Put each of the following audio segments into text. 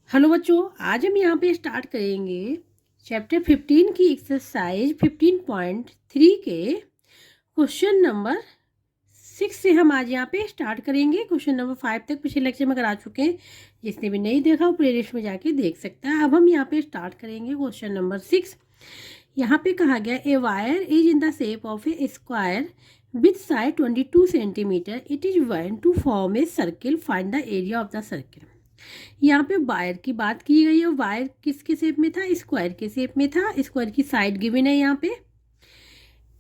Hello बच्चों, आज हम यहाँ पे स्टार्ट करेंगे चैप्टर 15 की एक्सरसाइज 15.3 के क्वेश्चन नंबर 6 से हम आज यहाँ पे स्टार्ट करेंगे। क्वेश्चन नंबर 5 तक पिछले लेक्चर में करा चुके हैं। जिसने भी नहीं देखा वो प्लेलिस्ट में जाके देख सकता है। अब हम यहाँ पे स्टार्ट करेंगे क्वेश्चन नंबर 6। यहाँ पे कहा गया a wire is in the shape of a square with side 22 centimetre. It is one to form a circle, find the area of the circle. यहाँ पे वायर की बात की गई है। वायर किसके शेप में था? स्क्वायर के शेप में था। स्क्वायर की साइड गिवन है यहाँ पे।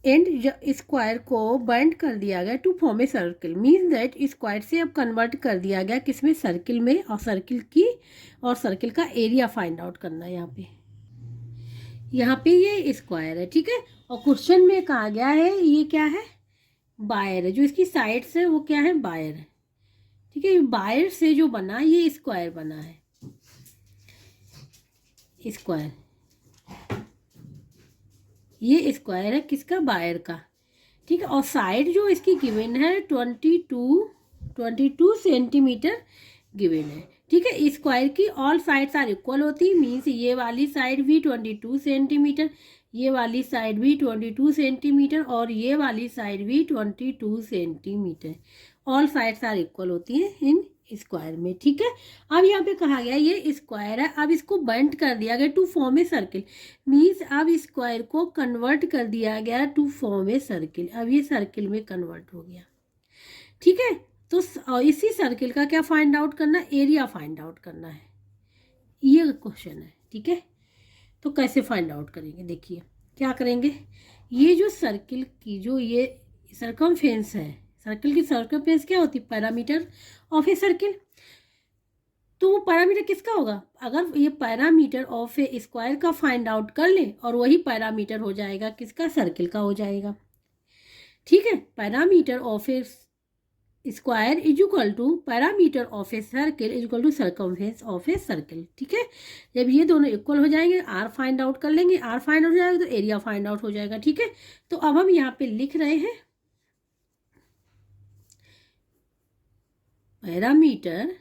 एंड स्क्वायर को बेंड कर दिया गया to form a circle, means that square से अब कन्वर्ट कर दिया गया किसमें? सर्किल में। और सर्किल का एरिया फाइंड आउट करना है यहाँ पे ये स्क्वायर है, ठीक है। और क्वेश्चन में कहा गया है ये क्या है? वायर है। जो इसकी साइड्स है वो क्या है? वायर है, ठीक है। वायर से जो बना ये स्क्वायर बना है, स्क्वायर। ये स्क्वायर है किसका? वायर का, ठीक है। और साइड जो इसकी गिवन है 22 सेंटीमीटर गिवन है, ठीक है। स्क्वायर की ऑल साइड्स आर इक्वल होती, मीन्स ये वाली साइड भी 22 सेंटीमीटर, ये वाली साइड भी 22 सेंटीमीटर और ये वाली साइड भी 22 centimeter. All sides are equal होती हैं इन स्क्वायर में, ठीक है। अब यहाँ पे कहा गया ये स्क्वायर है, अब इसको बेंड कर दिया गया to form a circle, means अब स्क्वायर को कन्वर्ट कर दिया गया टू फॉर्म ए सर्किल। अब ये सर्किल में कन्वर्ट हो गया, ठीक है। तो इसी सर्किल का क्या फाइंड आउट करना? एरिया फाइंड आउट करना है, ये क्वेश्चन है, ठीक है। तो कैसे फाइंड आउट करेंगे? देखिए क्या करेंगे। ये जो सर्किल की जो ये सर्कमफेरेंस है, सर्किल की सर्कमफेरेंस क्या होती है? Parameter of a circle. तो वो पैरामीटर किसका होगा? अगर ये पैरामीटर ऑफ ए स्क्वायर का फाइंड आउट कर ले और वही पैरामीटर हो जाएगा किसका? सर्किल का हो जाएगा, ठीक है। Parameter of a square is equal to parameter of a circle is equal to circumference of a circle, ठीक है। जब ये दोनों इक्वल हो जाएंगे, आर फाइंड आउट कर लेंगे, आर फाइंड आउट हो जाएगा तो एरिया फाइंड आउट हो जाएगा, ठीक है। तो अब हम यहाँ पे लिख रहे हैं पैरामीटर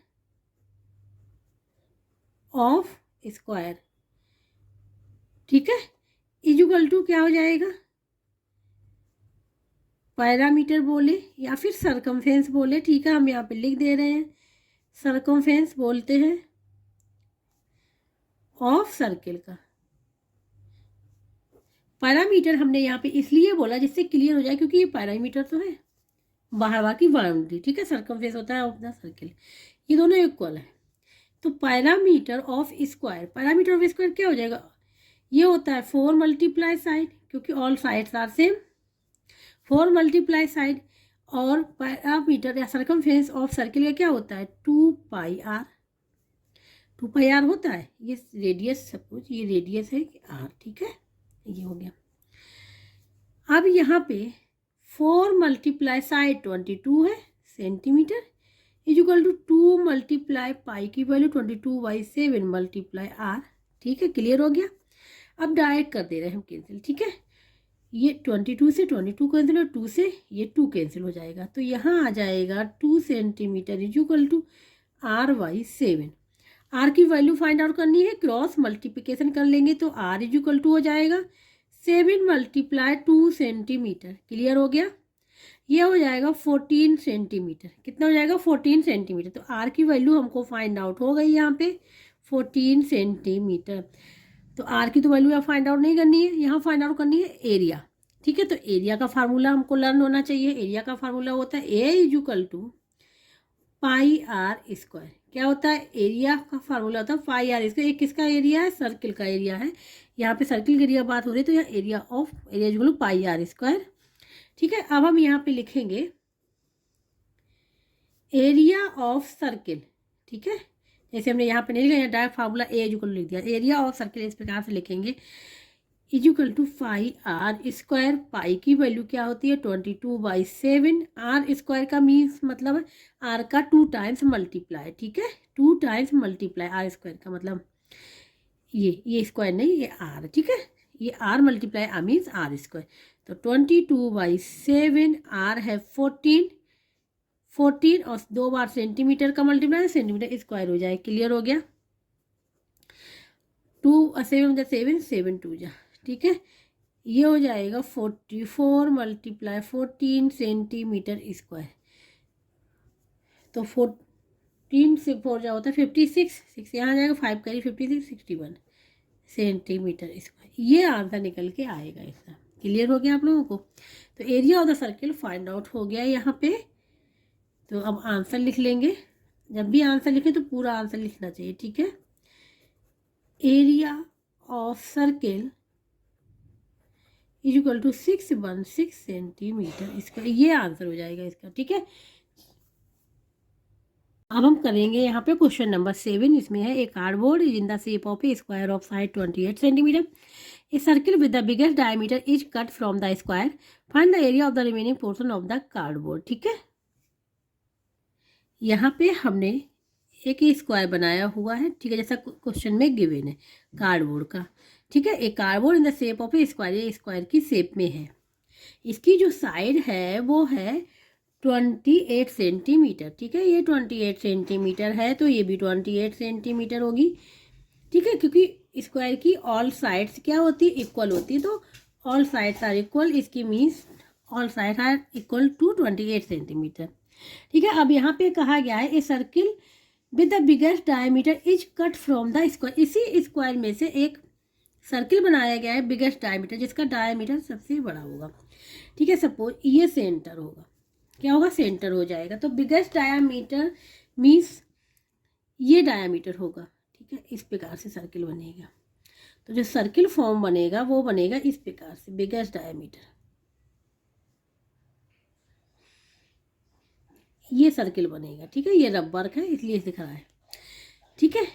ऑफ स्क्वायर, ठीक है, इज इक्वल टू क्या हो जाएगा? पैरामीटर बोले या फिर सर्कमफेरेंस बोले, ठीक है। हम यहाँ पे लिख दे रहे हैं सर्कमफेरेंस बोलते हैं ऑफ सर्किल का। पैरामीटर हमने यहाँ पे इसलिए बोला जिससे क्लियर हो जाए, क्योंकि ये पैरामीटर तो है बाहर की बाउंड्री, ठीक है। सर्कमफेरेंस होता है ऑफ द सर्किल, ये दोनों इक्वल है। तो parameter of square, parameter of square क्या हो जाएगा? ये होता है 4 मल्टीप्लाई साइड, क्योंकि all sides are same, 4 multiply side. और पैरामीटर या सर्कमफेरेंस ऑफ सर्किल का क्या होता है? 2πr, 2πr होता है। ये रेडियस, सपोज ये रेडियस है r, ठीक है। ये हो गया। अब यहाँ पे 4 मल्टीप्लाई साइड 22 है centimeter is equal to 2 multiply pi की वैल्यू 22/7 मल्टीप्लाई r, ठीक है। क्लियर हो गया। अब डायरेक्ट कर दे रहे हैं हम कैंसिल, ठीक है। ये 22 से 22 कैंसिल और 2 से ये 2 कैंसिल हो जाएगा। तो यहाँ आ जाएगा 2 centimeter is equal to r/7। r की वैल्यू फाइंड आउट करनी है, क्रॉस मल्टीप्लिकेशन कर लेंगे तो r इज इक्वल टू हो जाएगा 7 मल्टीप्लाई 2 सेंटीमीटर। क्लियर हो गया। ये हो जाएगा 14 सेंटीमीटर। कितना हो जाएगा? 14 सेंटीमीटर। तो r की वैल्यू हमको फाइंड आउट हो गई यहाँ पे 14 सेंटीमीटर। तो r की तो वैल्यू यहाँ फाइंड आउट नहीं करनी है, यहाँ फाइंड आउट करनी है एरिया, ठीक है। तो एरिया का फार्मूला हमको लर्न होना चाहिए। एरिया का फार्मूला होता है A is equal to pi r square. क्या होता है? एरिया का फार्मूला होता है पाई आर स्क्वायर। एक किसका एरिया है? सर्किल का एरिया है। यहाँ पे सर्किल के एरिया बात हो रही है, तो यहाँ area is equal to pi r square, ठीक है। अब हम यहाँ पे लिखेंगे एरिया ऑफ सर्किल, ठीक है। जैसे हमने यहाँ पे नहीं लिखा, यहाँ direct formula A is equal लिख दिया। एरिया ऑफ सर्किल इस प्रकार से लिखेंगे is equal to pi r square. Pi की वैल्यू क्या होती है? 22/7। आर स्क्वायर का मीन्स मतलब आर का 2 टाइम्स मल्टीप्लाई, ठीक है। 2 टाइम्स मल्टीप्लाई आर स्क्वायर का मतलब ये स्क्वायर नहीं, ये आर, ठीक है। ये r multiply r means r square. तो 22/7, आर है 14 और 2 बार सेंटीमीटर का मल्टीप्लाई, सेंटीमीटर स्क्वायर हो जाए। क्लियर हो गया। 7 7 7 2 जा, ठीक है। ये हो जाएगा 44 × 14 सेंटीमीटर स्क्वायर। तो 14 से 4 जा होता है 56, 6 यहाँ आ जाएगा, 5 करिए 56 61 सेंटीमीटर स्क्वायर। ये आंसर निकल के आएगा इसका। क्लियर हो गया आप लोगों को? तो area of the circle find out हो गया यहाँ पे। तो अब आंसर लिख लेंगे। जब भी आंसर लिखें तो पूरा आंसर लिखना चाहिए, ठीक है। Area of circle is equal to 616 centimeter, इसका ये आंसर हो जाएगा इसका, ठीक है। अब हम करेंगे यहाँ पे क्वेश्चन नंबर 7। इसमें है a cardboard is in the shape of a square of side 28 centimetre. A circle with the biggest diameter is cut from the square, find the area of the remaining portion of the cardboard, ठीक है। यहाँ पे हमने एक square बनाया हुआ है, ठीक है, जैसा क्वेश्चन में गिवन है कार्डबोर्ड का, ठीक है। एक cardboard in the shape of a square, ये स्क्वायर की शेप में है। इसकी जो साइड है वो है 28 सेंटीमीटर, ठीक है। ये 28 सेंटीमीटर है, तो ये भी 28 सेंटीमीटर होगी, ठीक है। क्योंकि स्क्वायर की ऑल साइड्स क्या होती है, इक्वल होती है। तो ऑल साइड्स आर इक्वल, इसकी means all side are equal to 28 centimeter, ठीक है। अब यहाँ पे कहा गया है a circle with the biggest diameter is cut from the square. इसी स्क्वायर में से एक सर्किल बनाया गया है बिगेस्ट डायमीटर, जिसका डायमीटर सबसे बड़ा होगा, ठीक है। सपोज ये सेंटर होगा, क्या होगा, सेंटर हो जाएगा। तो बिगेस्ट डायमीटर मीन्स ये डायमीटर होगा, ठीक है। इस प्रकार से सर्किल बनेगा। तो जो सर्किल फॉर्म बनेगा वो बनेगा इस प्रकार से, बिगेस्ट डायमीटर। ये सर्किल बनेगा, ठीक है। ये रबर है इसलिए दिख रहा है, ठीक है।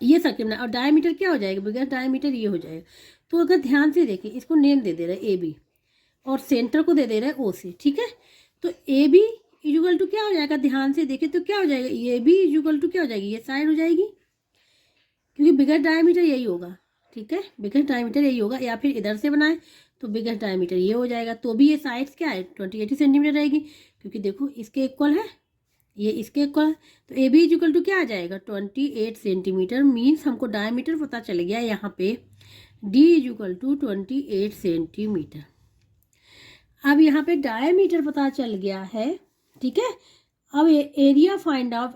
ये सर्किल बना और डायमीटर क्या हो जाएगा, बिगेस्ट डायमीटर ये हो जाएगा। तो अगर ध्यान से देखें, इसको नेम दे दे रहा है ए बी और सेंटर को दे दे रहा है ओ सी, ठीक है। तो ए बी इक्वल टू क्या हो जाएगा, ध्यान से देखें तो क्या हो जाएगा, ए बी इक्वल टू क्या हो जाएगी, ये साइड हो जाएगी, क्योंकि बिगेस्ट डायमीटर यही होगा, ठीक है। बिगेस्ट डायमीटर यही होगा। या फिर इधर से बनाए तो बिगेस्ट डायमीटर ये हो जाएगा, तो भी ये साइड्स क्या है 28 सेंटीमीटर रहेगी, क्योंकि देखो इसके इक्वल है, ये इसके इक्वल है। तो ए बी इक्वल टू क्या आ जाएगा 28 सेंटीमीटर। मीन्स हमको डायमीटर पता चल गया यहाँ पे, डी इक्वल टू 28 सेंटीमीटर। अब यहाँ पे डायमीटर पता चल गया है, ठीक है। अब area find the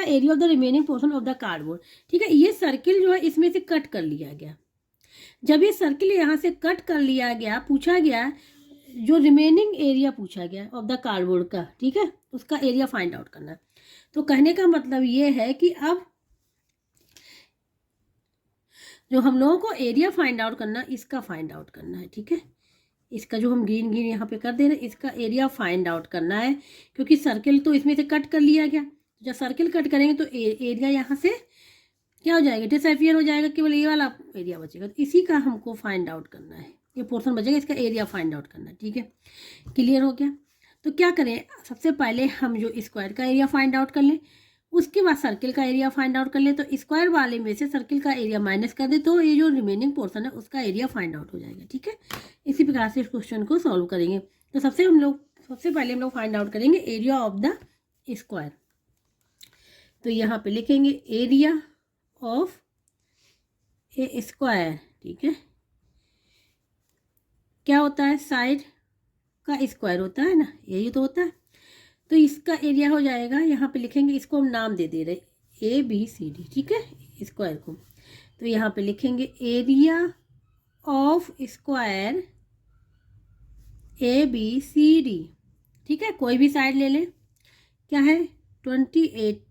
area of the remaining portion of the cardboard, ठीक है। ये सर्किल जो है इसमें से कट कर लिया गया। जब ये सर्किल यहाँ से कट कर लिया गया, पूछा गया जो रिमेनिंग एरिया पूछा गया ऑफ द कार्डबोर्ड का, ठीक है, उसका एरिया फाइंड आउट करना है। तो कहने का मतलब ये है कि अब जो हम लोगों को एरिया फाइंड आउट करना, इसका फाइंड आउट करना है, ठीक है। इसका जो हम ग्रीन ग्रीन यहाँ पे कर दे रहे हैं, इसका एरिया फाइंड आउट करना है, क्योंकि सर्किल तो इसमें से कट कर लिया गया। जब सर्किल कट करेंगे तो एरिया यहाँ से क्या हो जाएगा, डिसअपियर हो जाएगा, केवल ये वाला एरिया बचेगा। तो इसी का हमको फाइंड आउट करना है, ये पोर्शन बचेगा, इसका एरिया फाइंड आउट करना है, ठीक है। क्लियर हो गया? तो क्या करें, सबसे पहले हम जो स्क्वायर का एरिया फाइंड आउट कर लें, उसके बाद सर्किल का एरिया फाइंड आउट कर ले। तो स्क्वायर वाले में से सर्किल का एरिया माइनस कर दे, तो ये जो रिमेनिंग पोर्शन है उसका एरिया फाइंड आउट हो जाएगा, ठीक है। इसी प्रकार से इस क्वेश्चन को सॉल्व करेंगे। तो सबसे पहले हम लोग फाइंड आउट करेंगे एरिया ऑफ द स्क्वायर। तो यहाँ पे लिखेंगे एरिया ऑफ ए स्क्वायर, ठीक है। क्या होता है, साइड का स्क्वायर होता है ना, यही तो होता है। तो इसका एरिया हो जाएगा, यहाँ पे लिखेंगे, इसको हम नाम दे रहे ए बी सी डी, ठीक है, स्क्वायर को। तो यहाँ पे लिखेंगे area of square A B C D, ठीक है। कोई भी साइड ले लें, क्या है 28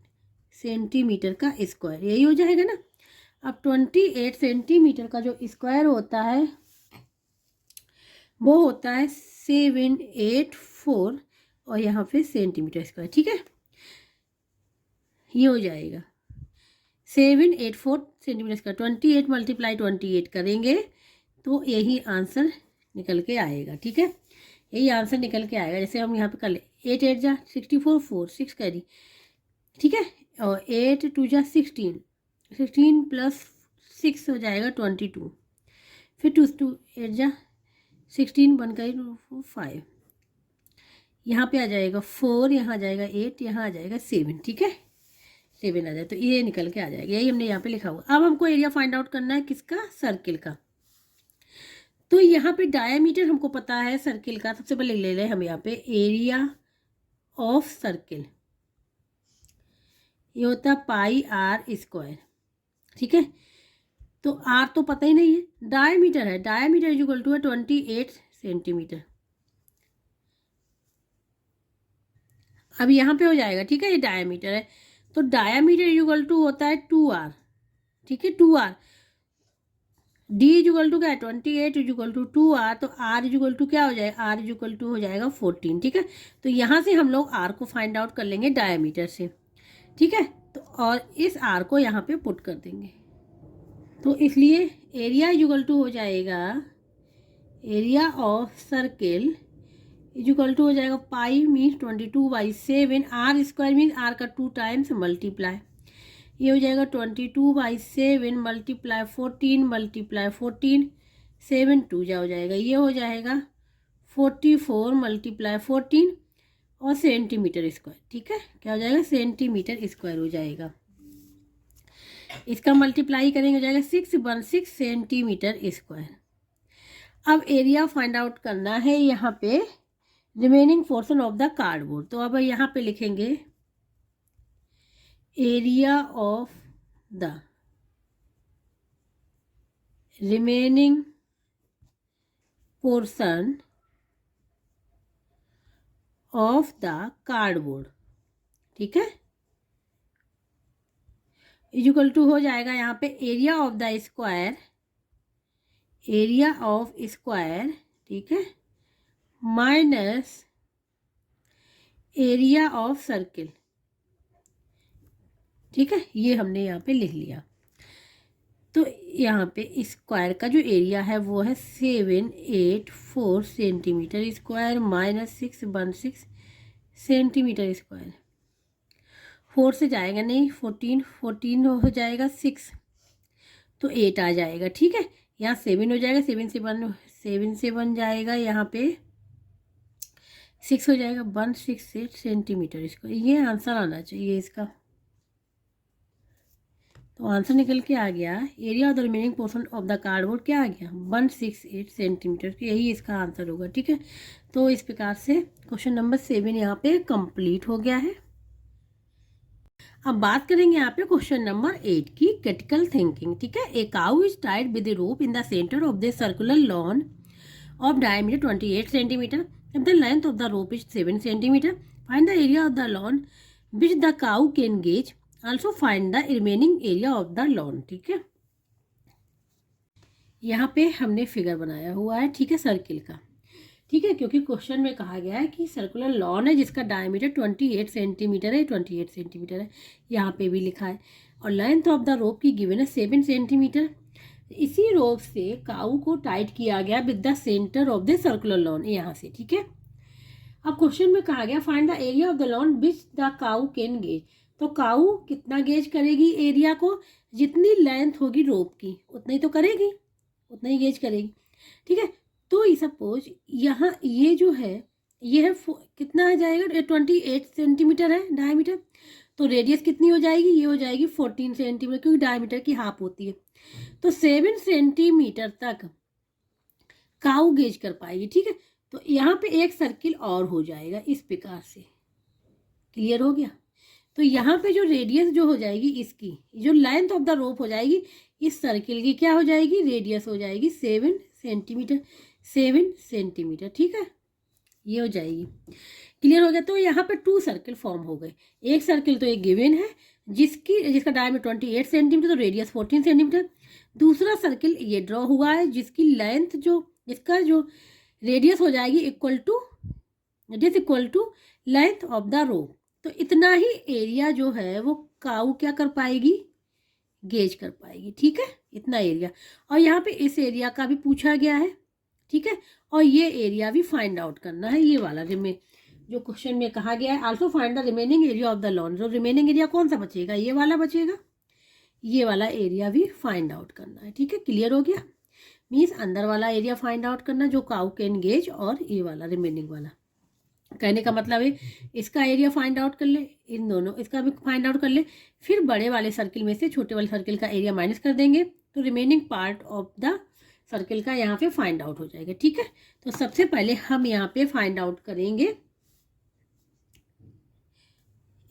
सेंटीमीटर का स्क्वायर, यही हो जाएगा ना। अब 28 सेंटीमीटर का जो स्क्वायर होता है वो होता है 784 और यहाँ पे सेंटीमीटर स्क्वायर, ठीक है। ये हो जाएगा 784 सेंटीमीटर स्क्वायर। 28 × 28 करेंगे तो यही आंसर निकल के आएगा, ठीक है। यही आंसर निकल के आएगा। जैसे हम यहाँ पे कर ले 8 8 जा 64, 4 6 कैरी, ठीक है। और 8 2 जा 16, 16 + 6 हो जाएगा 22। फिर 2 2 8 जा 16, 1 कैरी 5, यहाँ पे आ जाएगा 4, यहाँ आ जाएगा 8, यहाँ आ जाएगा 7, ठीक है। 7 आ जाए, तो ये निकल के आ जाएगा। यही हमने यहाँ पे लिखा हुआ। अब हमको एरिया फाइंड आउट करना है किसका, सर्किल का। तो यहाँ पे डायमीटर हमको पता है सर्किल का। सबसे पहले ले लें हम यहाँ पे एरिया ऑफ सर्किल, ये होता है पाई आर स्क्वायर, ठीक है। तो आर तो पता ही नहीं है, डायमीटर है, डायमीटर इक्वल टू है 28 सेंटीमीटर। अब यहाँ पे हो जाएगा, ठीक है, ये डायमीटर है, तो डायमीटर इक्वल टू होता है 2r, ठीक है, 2r। डी इक्वल टू क्या है, 28 इक्वल टू 2r, तो r इक्वल टू क्या हो जाएगा, r इक्वल टू हो जाएगा 14, ठीक है। तो यहाँ से हम लोग r को फाइंड आउट कर लेंगे डायमीटर से, ठीक है। तो और इस r को यहाँ पे पुट कर देंगे, तो इसलिए एरिया इक्वल टू हो जाएगा, area of circle equal to हो जाएगा pi means 22/7, r square means r का 2 टाइम्स मल्टीप्लाई, ये हो जाएगा 22/7 मल्टीप्लाई 14 मल्टीप्लाई 14, 7 2 जा हो जाएगा, ये हो जाएगा 44 मल्टीप्लाई 14 और सेंटीमीटर स्क्वायर, ठीक है। क्या हो जाएगा, सेंटीमीटर स्क्वायर हो जाएगा। इसका मल्टीप्लाई करेंगे हो जाएगा 616 सेंटीमीटर स्क्वायर। अब एरिया फाइंड आउट करना है यहाँ पे remaining portion of the cardboard. तो अब यहाँ पे लिखेंगे area of the remaining portion of the cardboard, ठीक है, इक्वल टू हो जाएगा यहाँ पे area of the square, area of square, ठीक है, माइनस एरिया ऑफ सर्किल, ठीक है। ये हमने यहाँ पे लिख लिया। तो यहाँ पे स्क्वायर का जो एरिया है वो है 784 centimetre square minus 616 centimetre square. 4 से जाएगा नहीं, 14 हो जाएगा 6, तो 8 आ जाएगा, ठीक है। यहाँ 7 हो जाएगा, 7 से बन जाएगा, यहाँ पे 6 हो जाएगा, 168 सेंटीमीटर स्क्वायर। ये आंसर आना चाहिए इसका। तो आंसर निकल के आ गया, area of the remaining portion of the cardboard क्या आ गया, 168 सेंटीमीटर। यही इसका आंसर होगा, ठीक है। तो इस प्रकार से क्वेश्चन नंबर 7 यहाँ पे कंप्लीट हो गया है। अब बात करेंगे यहाँ पे क्वेश्चन नंबर 8 की क्रिटिकल थिंकिंग, ठीक है। A cow is tied with the rope in the centre of the circular lawn of diameter 28 centimetre. If the length of the rope is 7 centimeter, find the area of the lawn which the cow can gauge. Also find the remaining area of the lawn, ठीक है। यहाँ पे हमने figure बनाया हुआ है, ठीक है, सर्किल का, ठीक है, क्योंकि क्वेश्चन में कहा गया है कि सर्कुलर लॉन है जिसका डायमीटर 28 सेंटीमीटर है, 28 सेंटीमीटर है, यहाँ पे भी लिखा है, और लेंथ ऑफ द रोप की गिवन है 7 सेंटीमीटर। इसी रोप से काऊ को टाइट किया गया with the centre of the circular lawn, यहाँ से, ठीक है। अब क्वेश्चन में कहा गया find the area of the lawn which the cow can gauge. तो काऊ कितना गेज करेगी एरिया को, जितनी लेंथ होगी रोप की उतना ही तो करेगी, उतना ही गेज करेगी, ठीक है। तो सपोज यहाँ ये जो है ये है कितना आ जाएगा, 28 सेंटीमीटर है डायमीटर, तो रेडियस कितनी हो जाएगी, ये हो जाएगी 14 सेंटीमीटर, क्योंकि डायमीटर की हाफ होती है। तो 7 सेंटीमीटर तक काऊ गेज कर पाएगी, ठीक है। तो यहाँ पे एक सर्किल और हो जाएगा इस प्रकार से, क्लियर हो गया। तो यहाँ पे जो रेडियस जो हो जाएगी इसकी, जो लेंथ ऑफ द रोप हो जाएगी इस सर्किल की, क्या हो जाएगी, रेडियस हो जाएगी 7 सेंटीमीटर, 7 सेंटीमीटर, ठीक है, ये हो जाएगी, क्लियर हो गया। तो यहाँ पे 2 सर्किल फॉर्म हो गए। एक सर्किल तो एक गिवन है जिसका डायमीटर 28 सेंटीमीटर, तो रेडियस 14 सेंटीमीटर। दूसरा सर्किल ये ड्रॉ हुआ है जिसकी लेंथ जिसका जो रेडियस हो जाएगी equal to length of the rope. तो इतना ही एरिया जो है वो काऊ क्या कर पाएगी, गेज कर पाएगी, ठीक है, इतना एरिया। और यहाँ पे इस एरिया का भी पूछा गया है, ठीक है, और ये एरिया भी फाइंड आउट करना है, ये वाला जो क्वेश्चन में कहा गया है। Also find the remaining area of the lawn. जो रिमेनिंग एरिया कौन सा बचेगा, ये वाला बचेगा, ये वाला एरिया भी फाइंड आउट करना है, ठीक है, क्लियर हो गया। मीन्स अंदर वाला एरिया फाइंड आउट करना जो काऊ कैन गेज, और ये वाला रिमेनिंग वाला। कहने का मतलब है इसका एरिया फाइंड आउट कर ले, इन दोनों इसका भी फाइंड आउट कर ले, फिर बड़े वाले सर्किल में से छोटे वाले सर्किल का एरिया माइनस कर देंगे तो remaining part of the circle का यहाँ पे फाइंड आउट हो जाएगा। ठीक है, तो सबसे पहले हम यहाँ पे फाइंड आउट करेंगे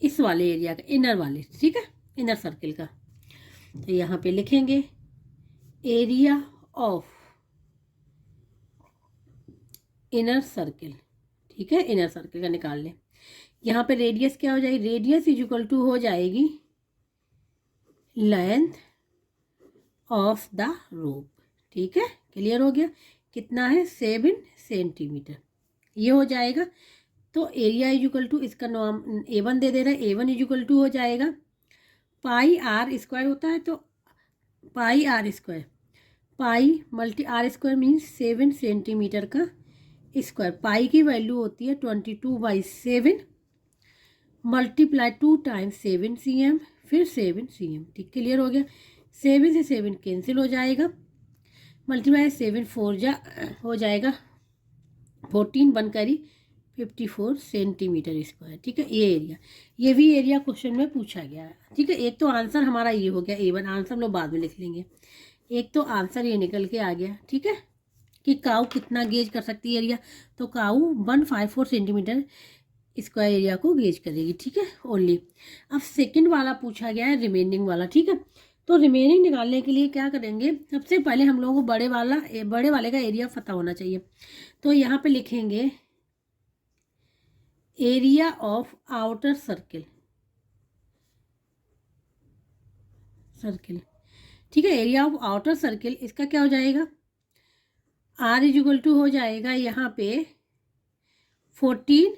इस वाले एरिया का, इनर वाले, ठीक है, इनर सर्किल का। तो यहाँ पे लिखेंगे एरिया ऑफ इनर सर्किल, ठीक है, इनर सर्किल का निकाल लें। यहाँ पे रेडियस क्या हो जाएगी, रेडियस इज इक्वल टू हो जाएगी लेंथ ऑफ द रोप। ठीक है, क्लियर हो गया, कितना है 7 सेंटीमीटर ये हो जाएगा। तो एरिया इज इक्वल टू, इसका नाम A1 दे रहा है, A1 इज इक्वल टू हो जाएगा पाई आर स्क्वायर होता है, तो pi r square, pi multi r square means 7 centimetre का स्क्वायर। पाई की वैल्यू होती है 22/7 मल्टीप्लाई 2 टाइम्स 7 cm फिर 7 cm। ठीक, क्लियर हो गया, 7 से 7 कैंसिल हो जाएगा, मल्टीप्लाई 7 4 हो जाएगा 14 बनकरी 54 सेंटीमीटर स्क्वायर। ठीक है, ये एरिया, ये भी एरिया क्वेश्चन में पूछा गया है। ठीक है, एक तो आंसर हमारा ये हो गया A1, आंसर हम लोग बाद में लिख लेंगे। एक तो आंसर ये निकल के आ गया, ठीक है, कि काऊ कितना गेज कर सकती है एरिया, तो काऊ 154 सेंटीमीटर स्क्वायर एरिया को गेज करेगी। ठीक है, ओनली। अब सेकंड वाला पूछा गया है रिमेनिंग वाला। ठीक है, तो रिमेनिंग निकालने के लिए क्या करेंगे, सबसे पहले हम लोगों को बड़े वाले का एरिया पता होना चाहिए। तो यहाँ पे लिखेंगे एरिया ऑफ आउटर सर्किल, ठीक है, एरिया ऑफ आउटर सर्किल, इसका क्या हो जाएगा, आर इज इक्वल टू हो जाएगा यहाँ पे 14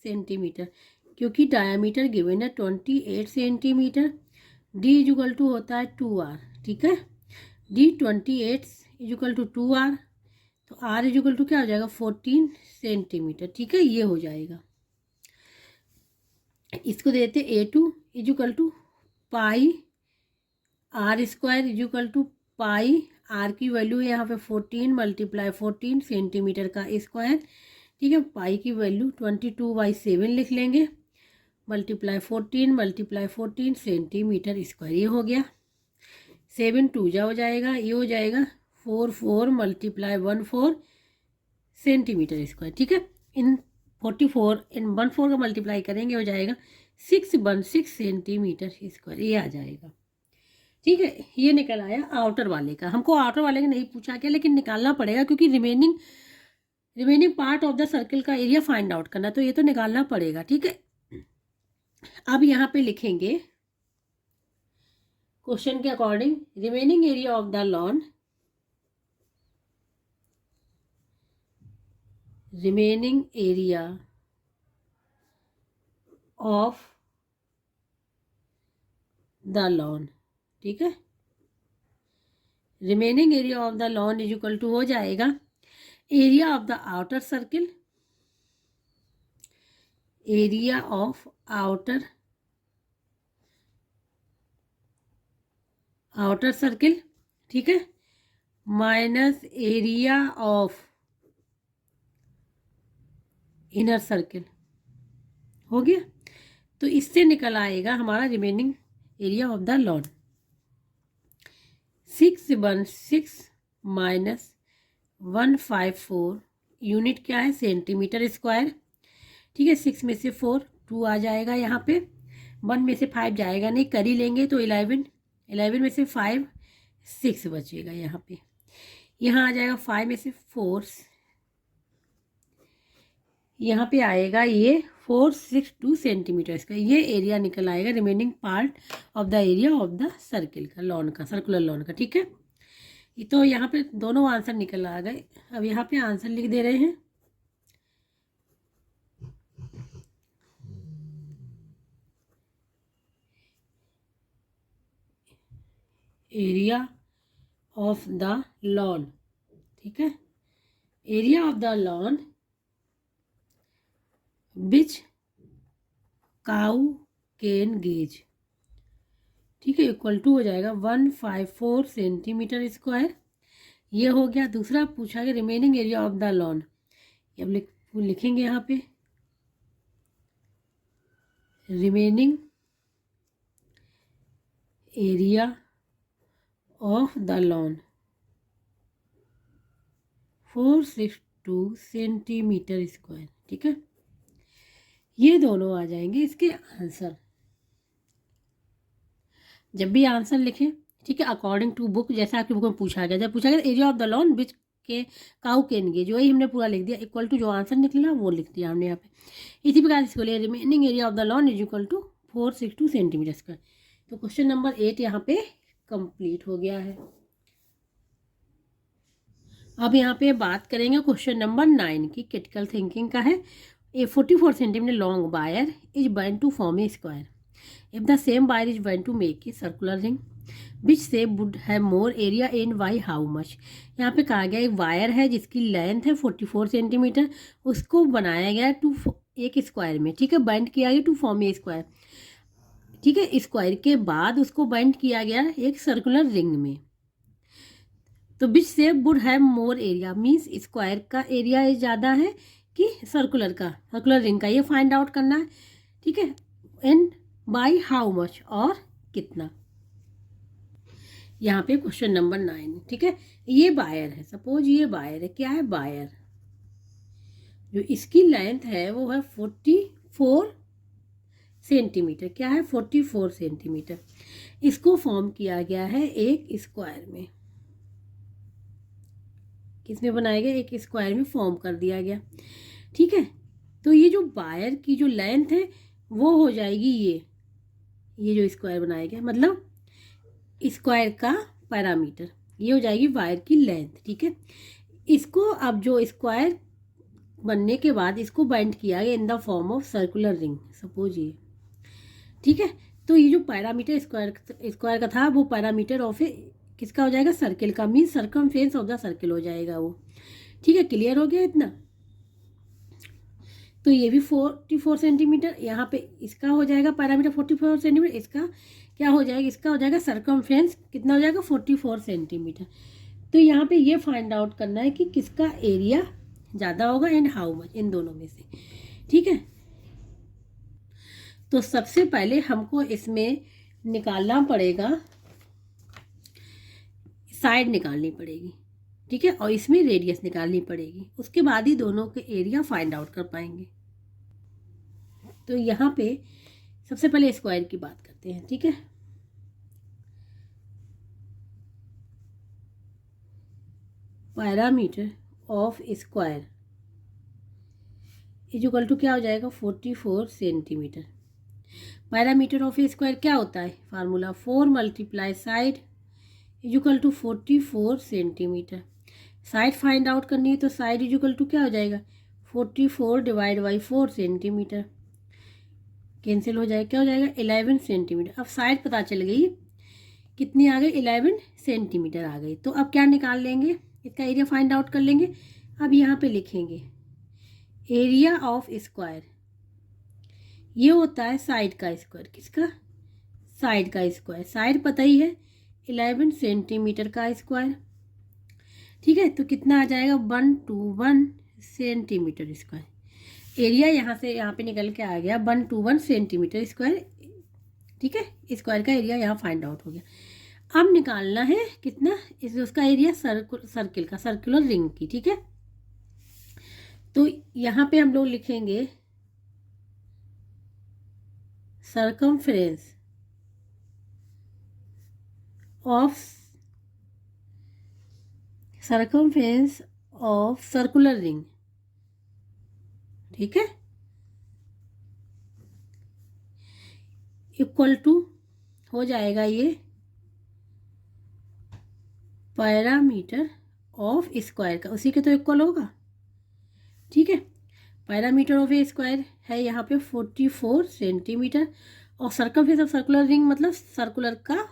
सेंटीमीटर, क्योंकि डायामीटर गिवन है 28 centimeter. D is equal to होता है 2r। ठीक है, D 28 is equal to 2r, तो आर इज इक्वल टू क्या हो जाएगा 14 सेंटीमीटर। ठीक है, ये हो जाएगा। इसको देते A2 is equal to pi r square is equal to pi, r की वैल्यू है यहाँ पे 14 मल्टीप्लाई 14 सेंटीमीटर का स्क्वायर। ठीक है, पाई की वैल्यू 22/7 लिख लेंगे, मल्टीप्लाई 14 सेंटीमीटर स्क्वायर, ये हो गया। 7 2 जा हो जाएगा, ये हो जाएगा 4 मल्टीप्लाई 14 सेंटीमीटर स्क्वायर। ठीक है, इन 44 इन 14 का मल्टीप्लाई करेंगे हो जाएगा 616 सेंटीमीटर स्क्वायर, ये आ जाएगा। ठीक है, ये निकल आया आउटर वाले का। हमको आउटर वाले का नहीं पूछा गया, लेकिन निकालना पड़ेगा क्योंकि remaining part of the circle का एरिया फाइंड आउट करना, तो ये तो निकालना पड़ेगा। ठीक है, अब यहाँ पे लिखेंगे क्वेश्चन के according remaining area of the lawn, remaining area of the lawn. ठीक है, remaining area of the lawn is equal to हो जाएगा area of the outer circle, area of outer circle, ठीक है, minus area of inner circle, हो गया। तो इससे निकल आएगा हमारा remaining area of the lawn 616 minus 154 unit क्या है सेंटीमीटर स्क्वायर। ठीक है, 6 में से 4 2 आ जाएगा, यहाँ पे 1 में से 5 जाएगा नहीं, कर ही लेंगे तो 11 में से 5 6 बचेगा यहाँ पे, यहाँ आ जाएगा 5 में से 4, यहाँ पे आएगा ये 462 सेंटीमीटर स्क्वायर, ये एरिया निकल आएगा remaining part of the area of the circle का, लॉन का, सर्कुलर लॉन का। ठीक है, तो यहाँ पे दोनों आंसर निकल आ गए। अब यहाँ पे आंसर लिख दे रहे हैं, एरिया ऑफ द लॉन। ठीक है, area of the lawn which cow can gauge. ठीक है, इक्वल टू हो जाएगा 154 सेंटीमीटर स्क्वायर, ये हो गया। दूसरा पूछा गया remaining area of the lawn, अब लिखेंगे यहाँ पे remaining area of the lawn 462 centimeter square. ठीक है, ये दोनों आ जाएंगे इसके आंसर। जब भी आंसर लिखें, ठीक है, अकॉर्डिंग टू बुक, जैसा आपकी बुक में पूछा गया, जब पूछा गया एरिया ऑफ द लॉन विच के काउ कैन गेज, वही हमने पूरा लिख दिया, इक्वल टू जो आंसर निकला वो लिख दिया हमने यहाँ पे। इसी प्रकार इसको लिए remaining area of the lawn is equal to 462 centimeter square. तो क्वेश्चन नंबर 8 यहाँ पे कंप्लीट हो गया है। अब यहाँ पे बात करेंगे क्वेश्चन नंबर 9 की, क्रिटिकल थिंकिंग का है। A 44 centimeter long wire is bind to form a square. If the same wire is bound to make a circular ring, which shape would have more area and why how much? यहाँ पे कहा गया एक wire है जिसकी length है 44 centimetre, उसको बनाया गया टू एक स्क्वायर में, ठीक है, बाइंड किया गया टू फॉर्म ए स्क्वायर। ठीक है, स्क्वायर के बाद उसको बाइंड किया गया एक सर्कुलर रिंग में। तो which shape would have more area, means square का एरिया ज़्यादा है कि सर्कुलर का, सर्कुलर रिंग का, ये फाइंड आउट करना है। ठीक है, एंड बाय हाउ मच, और कितना। यहाँ पे क्वेश्चन नंबर 9, ठीक है, ये वायर है, सपोज ये वायर है, क्या है वायर, जो इसकी लेंथ है वो है 44 सेंटीमीटर, क्या है 44 सेंटीमीटर। इसको फॉर्म किया गया है एक स्क्वायर में, किसमें बनाया गया, एक स्क्वायर में फॉर्म कर दिया गया। ठीक है, तो ये जो वायर की जो लेंथ है वो हो जाएगी ये जो स्क्वायर बनाया गया, मतलब स्क्वायर का पैरामीटर, ये हो जाएगी वायर की लेंथ। ठीक है, इसको अब जो स्क्वायर बनने के बाद इसको बाइंड किया गया in the form of circular ring, suppose ये। ठीक है, तो ये जो पैरामीटर स्क्वायर का था वो पैरामीटर ऑफ किसका हो जाएगा, सर्किल का, mean circumference of the circle हो जाएगा वो। ठीक है, क्लियर हो गया इतना। तो ये भी 44 सेंटीमीटर, यहाँ पे इसका हो जाएगा पैरामीटर 44 सेंटीमीटर, इसका क्या हो जाएगा, इसका हो जाएगा सर्कमफेरेंस, कितना हो जाएगा 44 सेंटीमीटर। तो यहाँ पे ये फाइंड आउट करना है कि किसका एरिया ज़्यादा होगा एंड हाउ मच, इन दोनों में से। ठीक है, तो सबसे पहले हमको इसमें निकालना पड़ेगा, साइड निकालनी पड़ेगी। ठीक है, और इसमें रेडियस निकालनी पड़ेगी, उसके बाद ही दोनों के एरिया फाइंड आउट कर पाएंगे। तो यहाँ पे सबसे पहले स्क्वायर की बात करते हैं। ठीक है, parameter of square is equal to क्या हो जाएगा 44 सेंटीमीटर। पैरामीटर ऑफ स्क्वायर क्या होता है, formula 4 multiply side is equal to 44 centimeter. Side find out करनी है तो साइड इज इक्वल टू क्या हो जाएगा 44 डिवाइड बाई 4 सेंटीमीटर, कैंसिल हो जाएगा, क्या हो जाएगा 11 सेंटीमीटर। अब साइड पता चल गई कितनी आ गई, 11 सेंटीमीटर आ गई। तो अब क्या निकाल लेंगे, इसका एरिया फाइंड आउट कर लेंगे। अब यहाँ पे लिखेंगे एरिया ऑफ स्क्वायर, ये होता है साइड का स्क्वायर, किसका, साइड का स्क्वायर, साइड पता ही है 11 सेंटीमीटर का स्क्वायर। ठीक है, तो कितना आ जाएगा 121 सेंटीमीटर स्क्वायर। एरिया यहाँ से यहाँ पे निकल के आ गया 121 सेंटीमीटर स्क्वायर। ठीक है, स्क्वायर का एरिया यहाँ फाइंड आउट हो गया। अब निकालना है कितना, उसका एरिया सर्किल का, सर्कुलर रिंग की। ठीक है, तो यहाँ पे हम लोग लिखेंगे सर्कमफ्रेंस ऑफ सर्कुलर रिंग। ठीक है, इक्वल टू हो जाएगा ये पैरामीटर ऑफ स्क्वायर का, उसी के तो इक्वल होगा। ठीक है, पैरामीटर ऑफ ए स्क्वायर है यहाँ पे 44 सेंटीमीटर, और सर्कमफेरेंस ऑफ सर्कुलर रिंग मतलब सर्कुलर का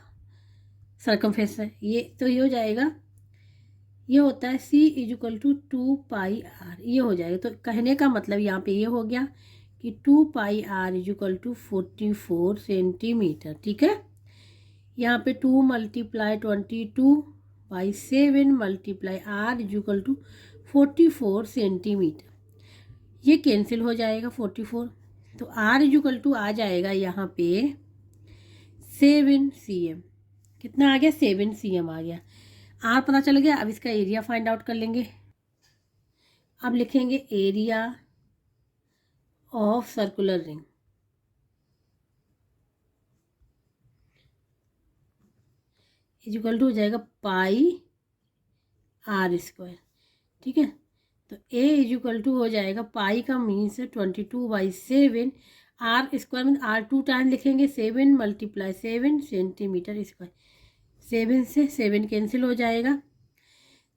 सर्कमफेरेंस है ये, तो ये हो जाएगा, ये होता है C is equal to 2πr, ये हो जाएगा। तो कहने का मतलब यहाँ पे ये हो गया कि 2πr is equal to 44 centimetre. ठीक है, यहाँ पे 2 multiply 22/7 multiply r is equal to 44 centimeter, ये कैंसिल हो जाएगा 44, तो R इक्वल टू आ जाएगा यहाँ पे 7 cm। कितना आ गया? 7 cm आ गया। R पता चल गया। अब इसका एरिया फाइंड आउट कर लेंगे। अब लिखेंगे area of circular ring. Equal to हो जाएगा पाई R स्क्वायर। ठीक है, तो A इक्वल टू हो जाएगा पाई का मीन्स 22/7। R स्क्वायर में R 2 टाइम लिखेंगे, 7 × 7 सेंटीमीटर स्क्वायर। 7 से 7 कैंसिल हो जाएगा,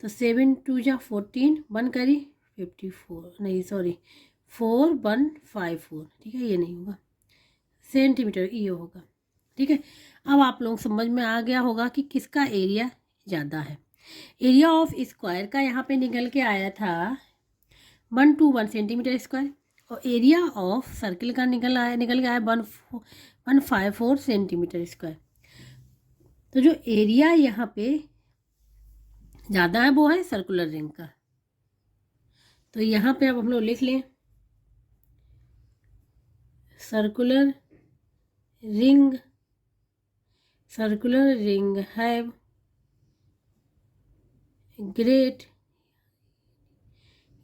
तो 7 2 जा 14, 1 करी 54, नहीं सॉरी 4 1 5 4। ठीक है, ये नहीं होगा, सेंटीमीटर ये होगा। ठीक है, अब आप लोग समझ में आ गया होगा कि किसका एरिया ज़्यादा है। एरिया ऑफ स्क्वायर का यहाँ पे निकल के आया था 121 सेंटीमीटर स्क्वायर, और एरिया ऑफ सर्किल का निकल के आया 154 सेंटीमीटर स्क्वायर। तो जो एरिया यहाँ पे ज़्यादा है वो है सर्कुलर रिंग का। तो यहाँ पे अब हम लोग लिख लें circular ring have great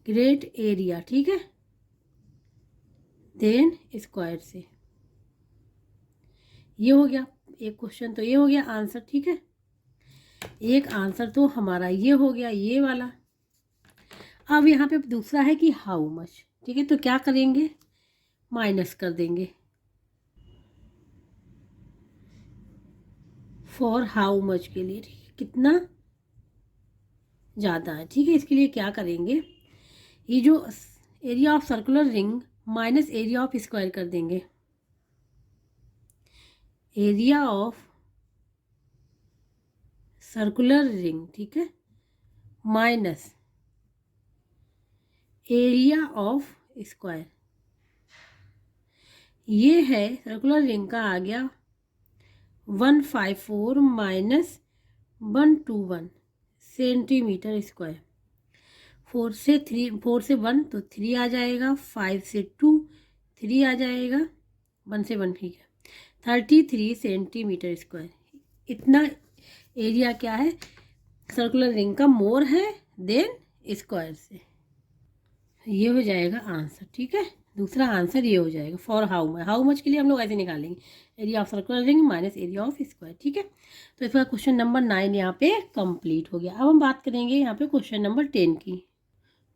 area. ठीक है, देन स्क्वायर से। ये हो गया एक क्वेश्चन, तो ये हो गया आंसर। ठीक है, एक आंसर तो हमारा ये हो गया, ये वाला। अब यहाँ पे दूसरा है कि हाउ मच। ठीक है, तो क्या करेंगे, माइनस कर देंगे फॉर हाउ मच के लिए। ठीक है, कितना ज़्यादा है। ठीक है, इसके लिए क्या करेंगे, ये जो area of circular ring minus area of square कर देंगे। एरिया ऑफ सर्कुलर रिंग, ठीक है, माइनस एरिया ऑफ स्क्वायर। ये है सर्कुलर रिंग का आ गया 154 माइनस 121 सेंटीमीटर स्क्वायर। 4 से 1 तो 3 आ जाएगा, 5 से 2 3 आ जाएगा, 1 से 1 ठीक है, 33 सेंटीमीटर स्क्वायर। इतना एरिया क्या है सर्कुलर रिंग का, मोर है देन स्क्वायर से। ये हो जाएगा आंसर। ठीक है, दूसरा आंसर ये हो जाएगा फॉर हाउ मच के लिए हम लोग ऐसे निकालेंगे area of circular ring minus area of square. ठीक है, तो इसका क्वेश्चन नंबर 9 यहाँ पे कंप्लीट हो गया। अब हम बात करेंगे यहाँ पे क्वेश्चन नंबर 10 की।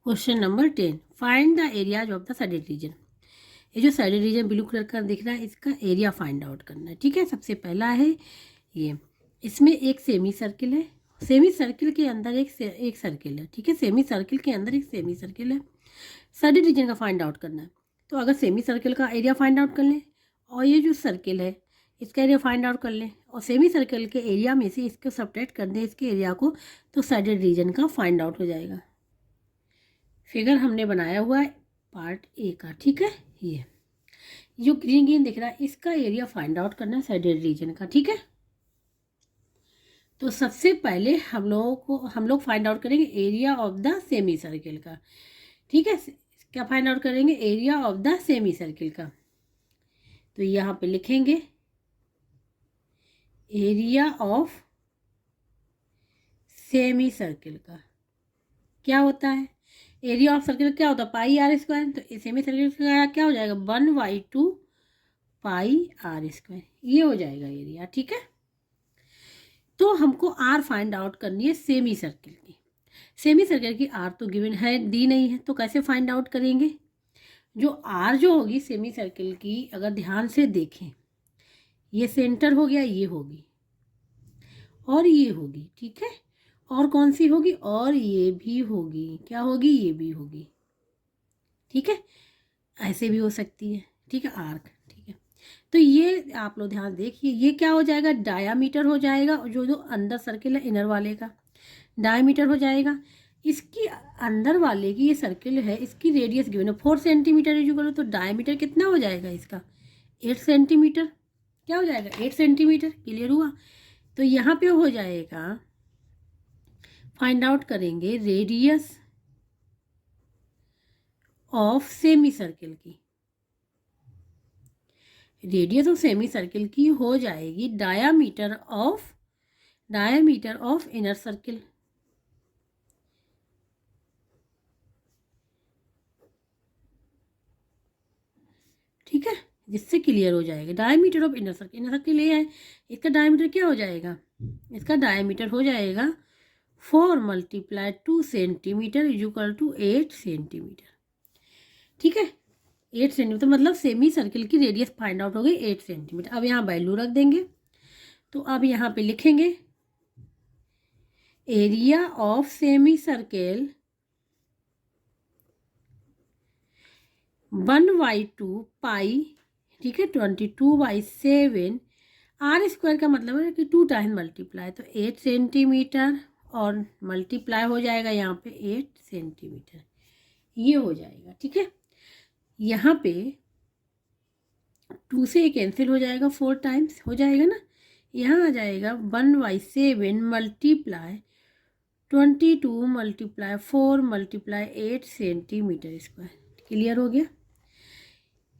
Question number 10, find the areas of the shaded region. ये जो साइडेड रीजन ब्लू कलर का दिख रहा है, इसका एरिया फाइंड आउट करना है। ठीक है, सबसे पहला है ये, इसमें एक सेमी सर्किल है, सेमी सर्किल के अंदर एक सर्किल है। ठीक है, सेमी सर्किल के अंदर एक सेमी सर्किल है, साइडेड रीजन का फाइंड आउट करना है। तो अगर सेमी सर्किल का एरिया फाइंड आउट कर लें और ये जो सर्किल है इसका एरिया फाइंड आउट कर लें और सेमी सर्किल के एरिया में से इसको सब्ट्रैक्ट कर दें इसके एरिया को, तो साइडेड रीजन का फाइंड आउट हो जाएगा। फिगर हमने बनाया हुआ है पार्ट ए का। ठीक है, ये जो ग्रीन ग्रीन दिख रहा है इसका एरिया फाइंड आउट करना है साइडेड रीजन का। ठीक है, तो सबसे पहले हम लोग फाइंड आउट करेंगे area of the semi circle का। ठीक है, क्या फाइंड आउट करेंगे, area of the semi circle का। तो यहाँ पे लिखेंगे एरिया ऑफ सेमी सर्किल का क्या होता है, एरिया ऑफ सर्किल क्या होता है, पाई आर स्क्वायर। तो सेमी सर्किल का क्या हो जाएगा 1/2 पाई आर स्क्वायर, ये हो जाएगा एरिया। ठीक है, तो हमको आर फाइंड आउट करनी है सेमी सर्किल की। सेमी सर्किल की आर तो गिवन है, दी नहीं है, तो कैसे फाइंड आउट करेंगे। जो आर जो होगी सेमी सर्किल की, अगर ध्यान से देखें, ये सेंटर हो गया, ये होगी और ये होगी। ठीक है, और कौन सी होगी, और ये भी होगी, क्या होगी, ये भी होगी। ठीक है, ऐसे भी हो सकती है। ठीक है, आर्क। ठीक है, तो ये आप लोग ध्यान देखिए, ये क्या हो जाएगा, डायामीटर हो जाएगा, और जो अंदर सर्किल है इनर वाले का डायमीटर हो जाएगा। इसकी अंदर वाले की ये सर्किल है, इसकी रेडियस गिवन है 4 सेंटीमीटर इक्वल, तो डायमीटर कितना हो जाएगा इसका 8 सेंटीमीटर। क्या हो जाएगा 8 सेंटीमीटर। क्लियर हुआ, तो यहाँ पे हो जाएगा, फाइंड आउट करेंगे रेडियस ऑफ सेमी सर्किल की। रेडियस ऑफ सेमी सर्किल की हो जाएगी डायामीटर ऑफ इनर सर्किल। ठीक है, जिससे क्लियर हो जाएगा। डायमीटर ऑफ इनर सर्किल ये है, इसका डायमीटर क्या हो जाएगा, इसका डायमीटर हो जाएगा 4 × 2 सेंटीमीटर इक्वल टू 8 सेंटीमीटर। ठीक है, 8 सेंटीमीटर मतलब सेमी सर्किल की रेडियस फाइंड आउट हो गई 8 सेंटीमीटर। अब यहाँ वैल्यू रख देंगे, तो अब यहाँ पे लिखेंगे एरिया ऑफ सेमी सर्किल 1/2 पाई, ठीक है, 22/7 आर स्क्वायर का मतलब है कि 2 टाइम मल्टीप्लाई, तो 8 सेंटीमीटर और मल्टीप्लाई हो जाएगा यहाँ पे 8 सेंटीमीटर, ये हो जाएगा। ठीक है, यहाँ पे 2 से कैंसिल हो जाएगा, 4 टाइम्स हो जाएगा ना, यहाँ आ जाएगा 1/7 multiply 22 multiply 4 multiply 8 centimetre square. Clear हो गया,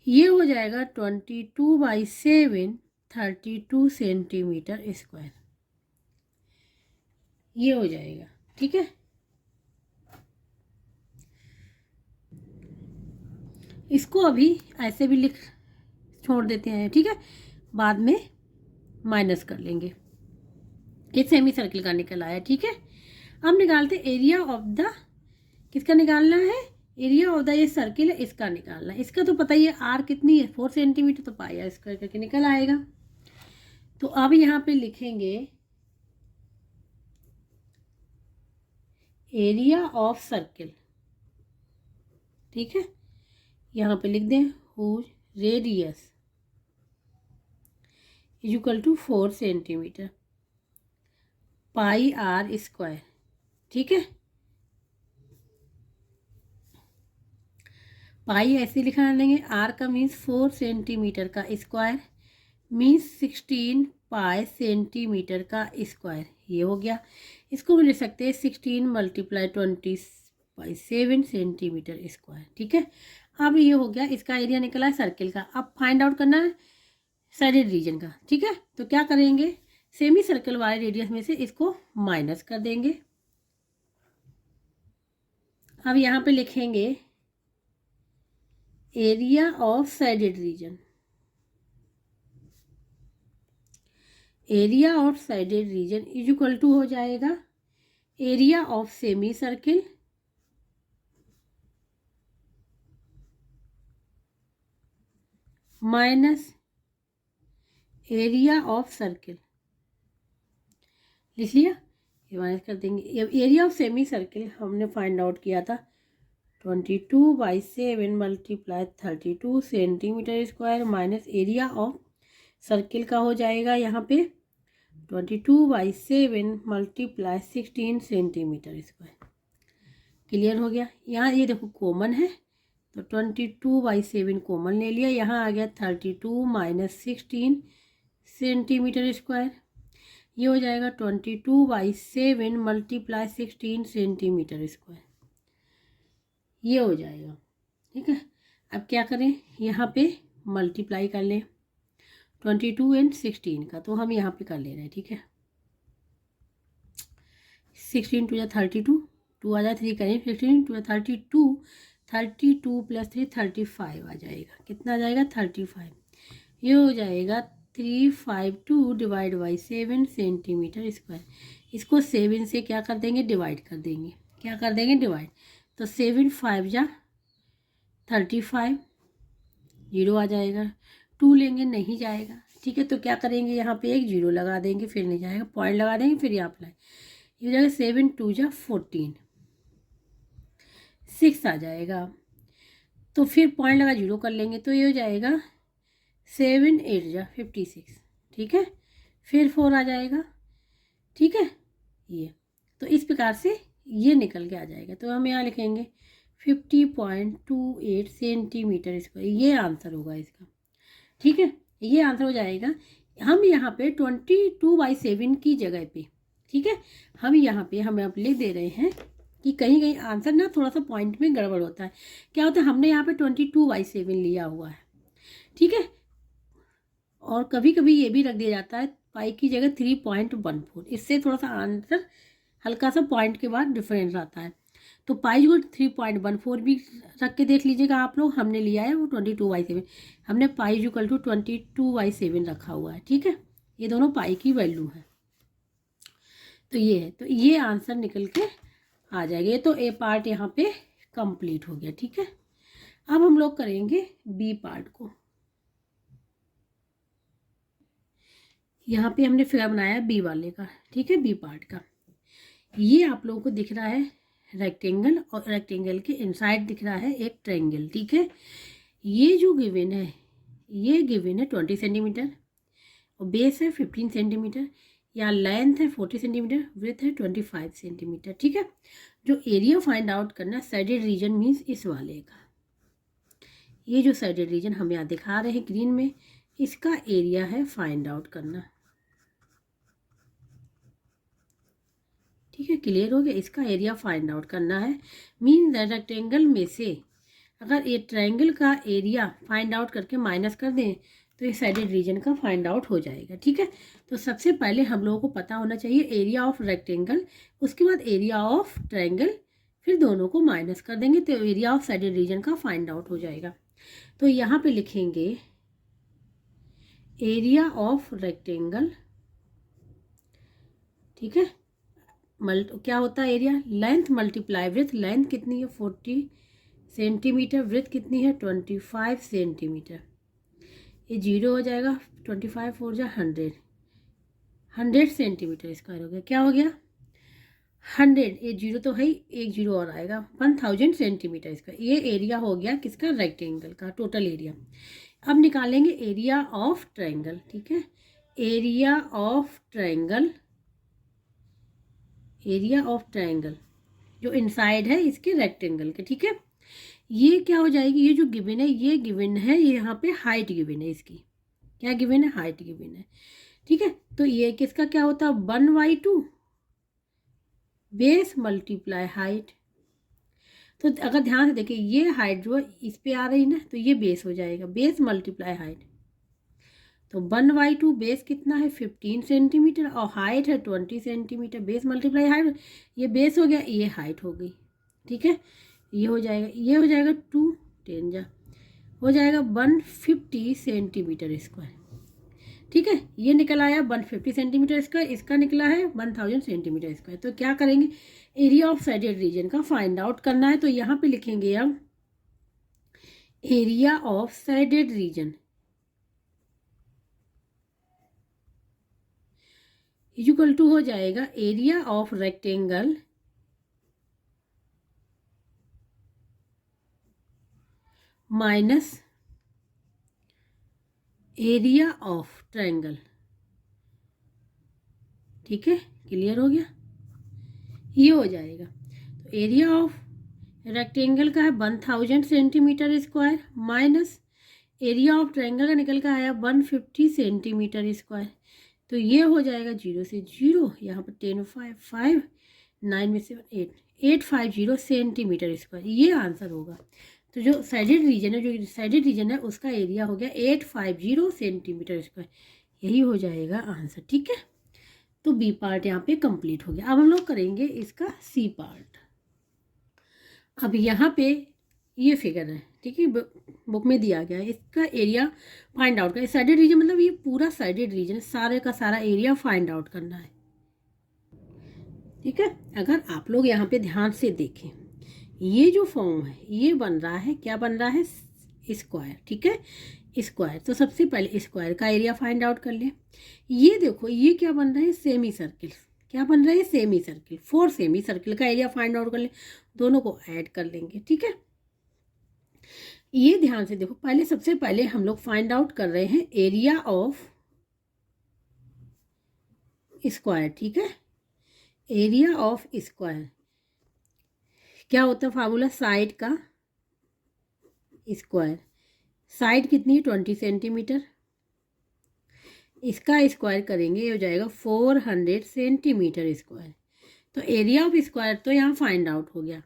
ये हो जाएगा 22/7 32 सेंटीमीटर स्क्वायर, ये हो जाएगा। ठीक है, इसको अभी ऐसे भी लिख छोड़ देते हैं। ठीक है, बाद में माइनस कर लेंगे। ये सेमी सर्किल का निकल आया। ठीक है, अब निकालते एरिया ऑफ द, किसका निकालना है, एरिया ऑफ द ये सर्किल है, इसका निकालना है। इसका तो पता ही है आर कितनी है 4 सेंटीमीटर, तो पाई आर स्क्वायर करके निकल आएगा। तो अब यहाँ पे लिखेंगे एरिया ऑफ सर्किल। ठीक है, यहाँ पे लिख दें whose radius equal to 4 centimeter pi r square. ठीक है, पाई ऐसे लिखा लेंगे, आर का मीन्स 4 सेंटीमीटर का स्क्वायर मीन्स 16 पाई सेंटीमीटर का स्क्वायर, ये हो गया। इसको भी लिख सकते हैं 16 मल्टीप्लाई 20/7 सेंटीमीटर स्क्वायर। ठीक है, अब ये हो गया, इसका एरिया निकला है सर्किल का। अब फाइंड आउट करना है साइडेड रीजन का। ठीक है, तो क्या करेंगे, सेमी सर्कल वाले रेडियस में से इसको माइनस कर देंगे। अब यहाँ पे लिखेंगे area of shaded region, area of shaded region is equal to हो जाएगा area of semi circle minus area of circle. लिख लिया, ये माइनस कर देंगे। अब एरिया ऑफ सेमी सर्किल हमने फाइंड आउट किया था 22/7 multiply 32 centimeter square minus area of circle का हो जाएगा यहाँ पे 22/7 मल्टीप्लाई 16 सेंटीमीटर स्क्वायर। क्लियर हो गया, यहाँ ये देखो कॉमन है, तो 22/7 कॉमन ले लिया, यहाँ आ गया 32 माइनस 16 सेंटीमीटर स्क्वायर, ये हो जाएगा 22/7 मल्टीप्लाई 16 सेंटीमीटर स्क्वायर, ये हो जाएगा। ठीक है, अब क्या करें, यहाँ पे मल्टीप्लाई कर लें 22 एंड 16 का, तो हम यहाँ पे कर ले रहे हैं। ठीक है, 16 2 या 32, 2 आ जाए 3 करें, 16 2 या 32, 32 + 3 35 आ जाएगा। कितना आ जाएगा 35, ये हो जाएगा 352 डिवाइड बाई 7 सेंटीमीटर स्क्वायर। इसको 7 से क्या कर देंगे, डिवाइड कर देंगे। क्या कर देंगे, डिवाइड, तो 7 5 जा 35, 0 आ जाएगा। 2 लेंगे नहीं जाएगा। ठीक है, तो क्या करेंगे, यहाँ पे एक 0 लगा देंगे, फिर नहीं जाएगा, पॉइंट लगा देंगे, फिर यहाँ पे ये हो जाएगा 7 2 जा 14, 6 आ जाएगा। तो फिर पॉइंट लगा 0 कर लेंगे, तो ये हो जाएगा 7 8 जा 56। ठीक है, फिर 4 आ जाएगा। ठीक है, ये तो इस प्रकार से ये निकल के आ जाएगा। तो हम यहाँ लिखेंगे 50.28 सेंटीमीटर स्क्वायर, ये आंसर होगा इसका। ठीक है, ये आंसर हो जाएगा। हम यहाँ पे 22/7 की जगह पे, ठीक है, हम यहाँ पे हम लिख दे रहे हैं कि कहीं कहीं आंसर ना थोड़ा सा पॉइंट में गड़बड़ होता है। क्या होता है, हमने यहाँ पे 22/7 लिया हुआ है। ठीक है, और कभी कभी ये भी रख दिया जाता है पाई की जगह 3.14, इससे थोड़ा सा आंसर हल्का सा पॉइंट के बाद डिफरेंस आता है। तो पाई को 3.14 भी रख के देख लीजिएगा आप लोग। हमने लिया है वो 22/7, हमने पाई इक्वल टू 22/7 रखा हुआ है, ठीक है। ये दोनों पाई की वैल्यू है। तो ये है, तो ये आंसर निकल के आ जाएगा। तो ए पार्ट यहाँ पे कंप्लीट हो गया, ठीक है। अब हम लोग करेंगे बी पार्ट को। यहाँ पे हमने फिगर बनाया बी वाले का, ठीक है, बी पार्ट का। ये आप लोगों को दिख रहा है रेक्टेंगल, और रेक्टेंगल के इनसाइड दिख रहा है एक ट्रायंगल, ठीक है। ये जो गिवन है, ये गिवन है 20 सेंटीमीटर, और बेस है 15 सेंटीमीटर, या लेंथ है 40 सेंटीमीटर, विड्थ है 25 सेंटीमीटर, ठीक है। जो एरिया फाइंड आउट करना है साइडेड रीजन मीन्स इस वाले का, ये जो साइडेड रीजन हम यहाँ दिखा रहे हैं ग्रीन में, इसका एरिया है फाइंड आउट करना, ठीक है। क्लियर हो गया, इसका एरिया फाइंड आउट करना है। मीन दैट रेक्टेंगल में से अगर ये ट्रायंगल का एरिया फाइंड आउट करके माइनस कर दें तो ये साइडेड रीजन का फाइंड आउट हो जाएगा, ठीक है। तो सबसे पहले हम लोगों को पता होना चाहिए एरिया ऑफ रेक्टेंगल, उसके बाद एरिया ऑफ ट्रायंगल, फिर दोनों को माइनस कर देंगे तो एरिया ऑफ साइडेड रीजन का फाइंड आउट हो जाएगा। तो यहाँ पे लिखेंगे एरिया ऑफ रेक्टेंगल, ठीक है। क्या होता है area, length multiply width, length कितनी है 40 सेंटीमीटर, विड्थ कितनी है 25 सेंटीमीटर, ये 0 हो जाएगा, 25 4 जा 100 सेंटीमीटर स्क्वायर हो गया। क्या हो गया 100, ये 0 तो है ही, एक 0 और आएगा, 1000 सेंटीमीटर स्क्वायर। ये एरिया हो गया किसका, रेक्टेंगल का टोटल एरिया। अब निकालेंगे एरिया ऑफ ट्रायंगल, ठीक है। Area of triangle, area of triangle जो इनसाइड है इसके रेक्टेंगल के, ठीक है। ये क्या हो जाएगी, ये जो गिवन है, ये गिवन है, ये यहाँ पे हाइट गिवन है, इसकी क्या गिवन है, हाइट गिवन है, ठीक है। तो ये किसका क्या होता है 1/2 बेस मल्टीप्लाई हाइट। तो अगर ध्यान से देखिए ये हाइट जो है इस पे आ रही ना, तो ये बेस हो जाएगा, बेस मल्टीप्लाई हाइट। तो 1/2 बेस कितना है 15 सेंटीमीटर, और हाइट है 20 सेंटीमीटर, बेस मल्टीप्लाई हाइट, ये बेस हो गया, ये हाइट हो गई, ठीक है। ये हो जाएगा, ये हो जाएगा 2 10 जा हो जाएगा 150 सेंटीमीटर स्क्वायर, ठीक है। ये निकल आया 150 सेंटीमीटर स्क्वायर, इसका निकला है 1000 सेंटीमीटर स्क्वायर। तो क्या करेंगे, एरिया ऑफ साइडेड रीजन का फाइंड आउट करना है। तो यहाँ पे लिखेंगे हम area of shaded region equal to हो जाएगा area of rectangle minus area of triangle, ठीक है। क्लियर हो गया, ये हो जाएगा। तो एरिया ऑफ रेक्टेंगल का है 1000 centimetre square, minus area of triangle का निकल का आया 150 सेंटीमीटर स्क्वायर। तो ये हो जाएगा 0 से 0, यहाँ पर 10 5 5 9 में 7 850 सेंटीमीटर स्क्वायर, ये आंसर होगा। तो जो साइडेड रीजन है, जो साइडेड रीजन है उसका एरिया हो गया 850 सेंटीमीटर स्क्वायर, यही हो जाएगा आंसर, ठीक है। तो बी पार्ट यहाँ पे कंप्लीट हो गया। अब हम लोग करेंगे इसका सी पार्ट। अब यहाँ पे ये फिगर है, ठीक है, बुक में दिया गया है, इसका एरिया फाइंड आउट करना। साइडेड रीजन मतलब ये पूरा साइडेड रीजन है, सारे का सारा एरिया फाइंड आउट करना है, ठीक है। अगर आप लोग यहाँ पे ध्यान से देखें, ये जो फॉर्म है ये बन रहा है, क्या बन रहा है स्क्वायर, ठीक है, स्क्वायर। तो सबसे पहले स्क्वायर का एरिया फाइंड आउट कर ले। ये देखो ये क्या बन रहा है सेमी सर्किल, क्या बन रहा है सेमी सर्किल, 4 सेमी सर्किल का एरिया फाइंड आउट कर ले, दोनों को ऐड कर लेंगे, ठीक है। ये ध्यान से देखो, पहले सबसे पहले हम लोग फाइंड आउट कर रहे हैं एरिया ऑफ स्क्वायर, ठीक है। एरिया ऑफ स्क्वायर क्या होता है फार्मूला, साइड का स्क्वायर, साइड कितनी है 20 सेंटीमीटर, इसका स्क्वायर करेंगे ये हो जाएगा 400 सेंटीमीटर स्क्वायर। तो एरिया ऑफ स्क्वायर तो यहाँ फाइंड आउट हो गया।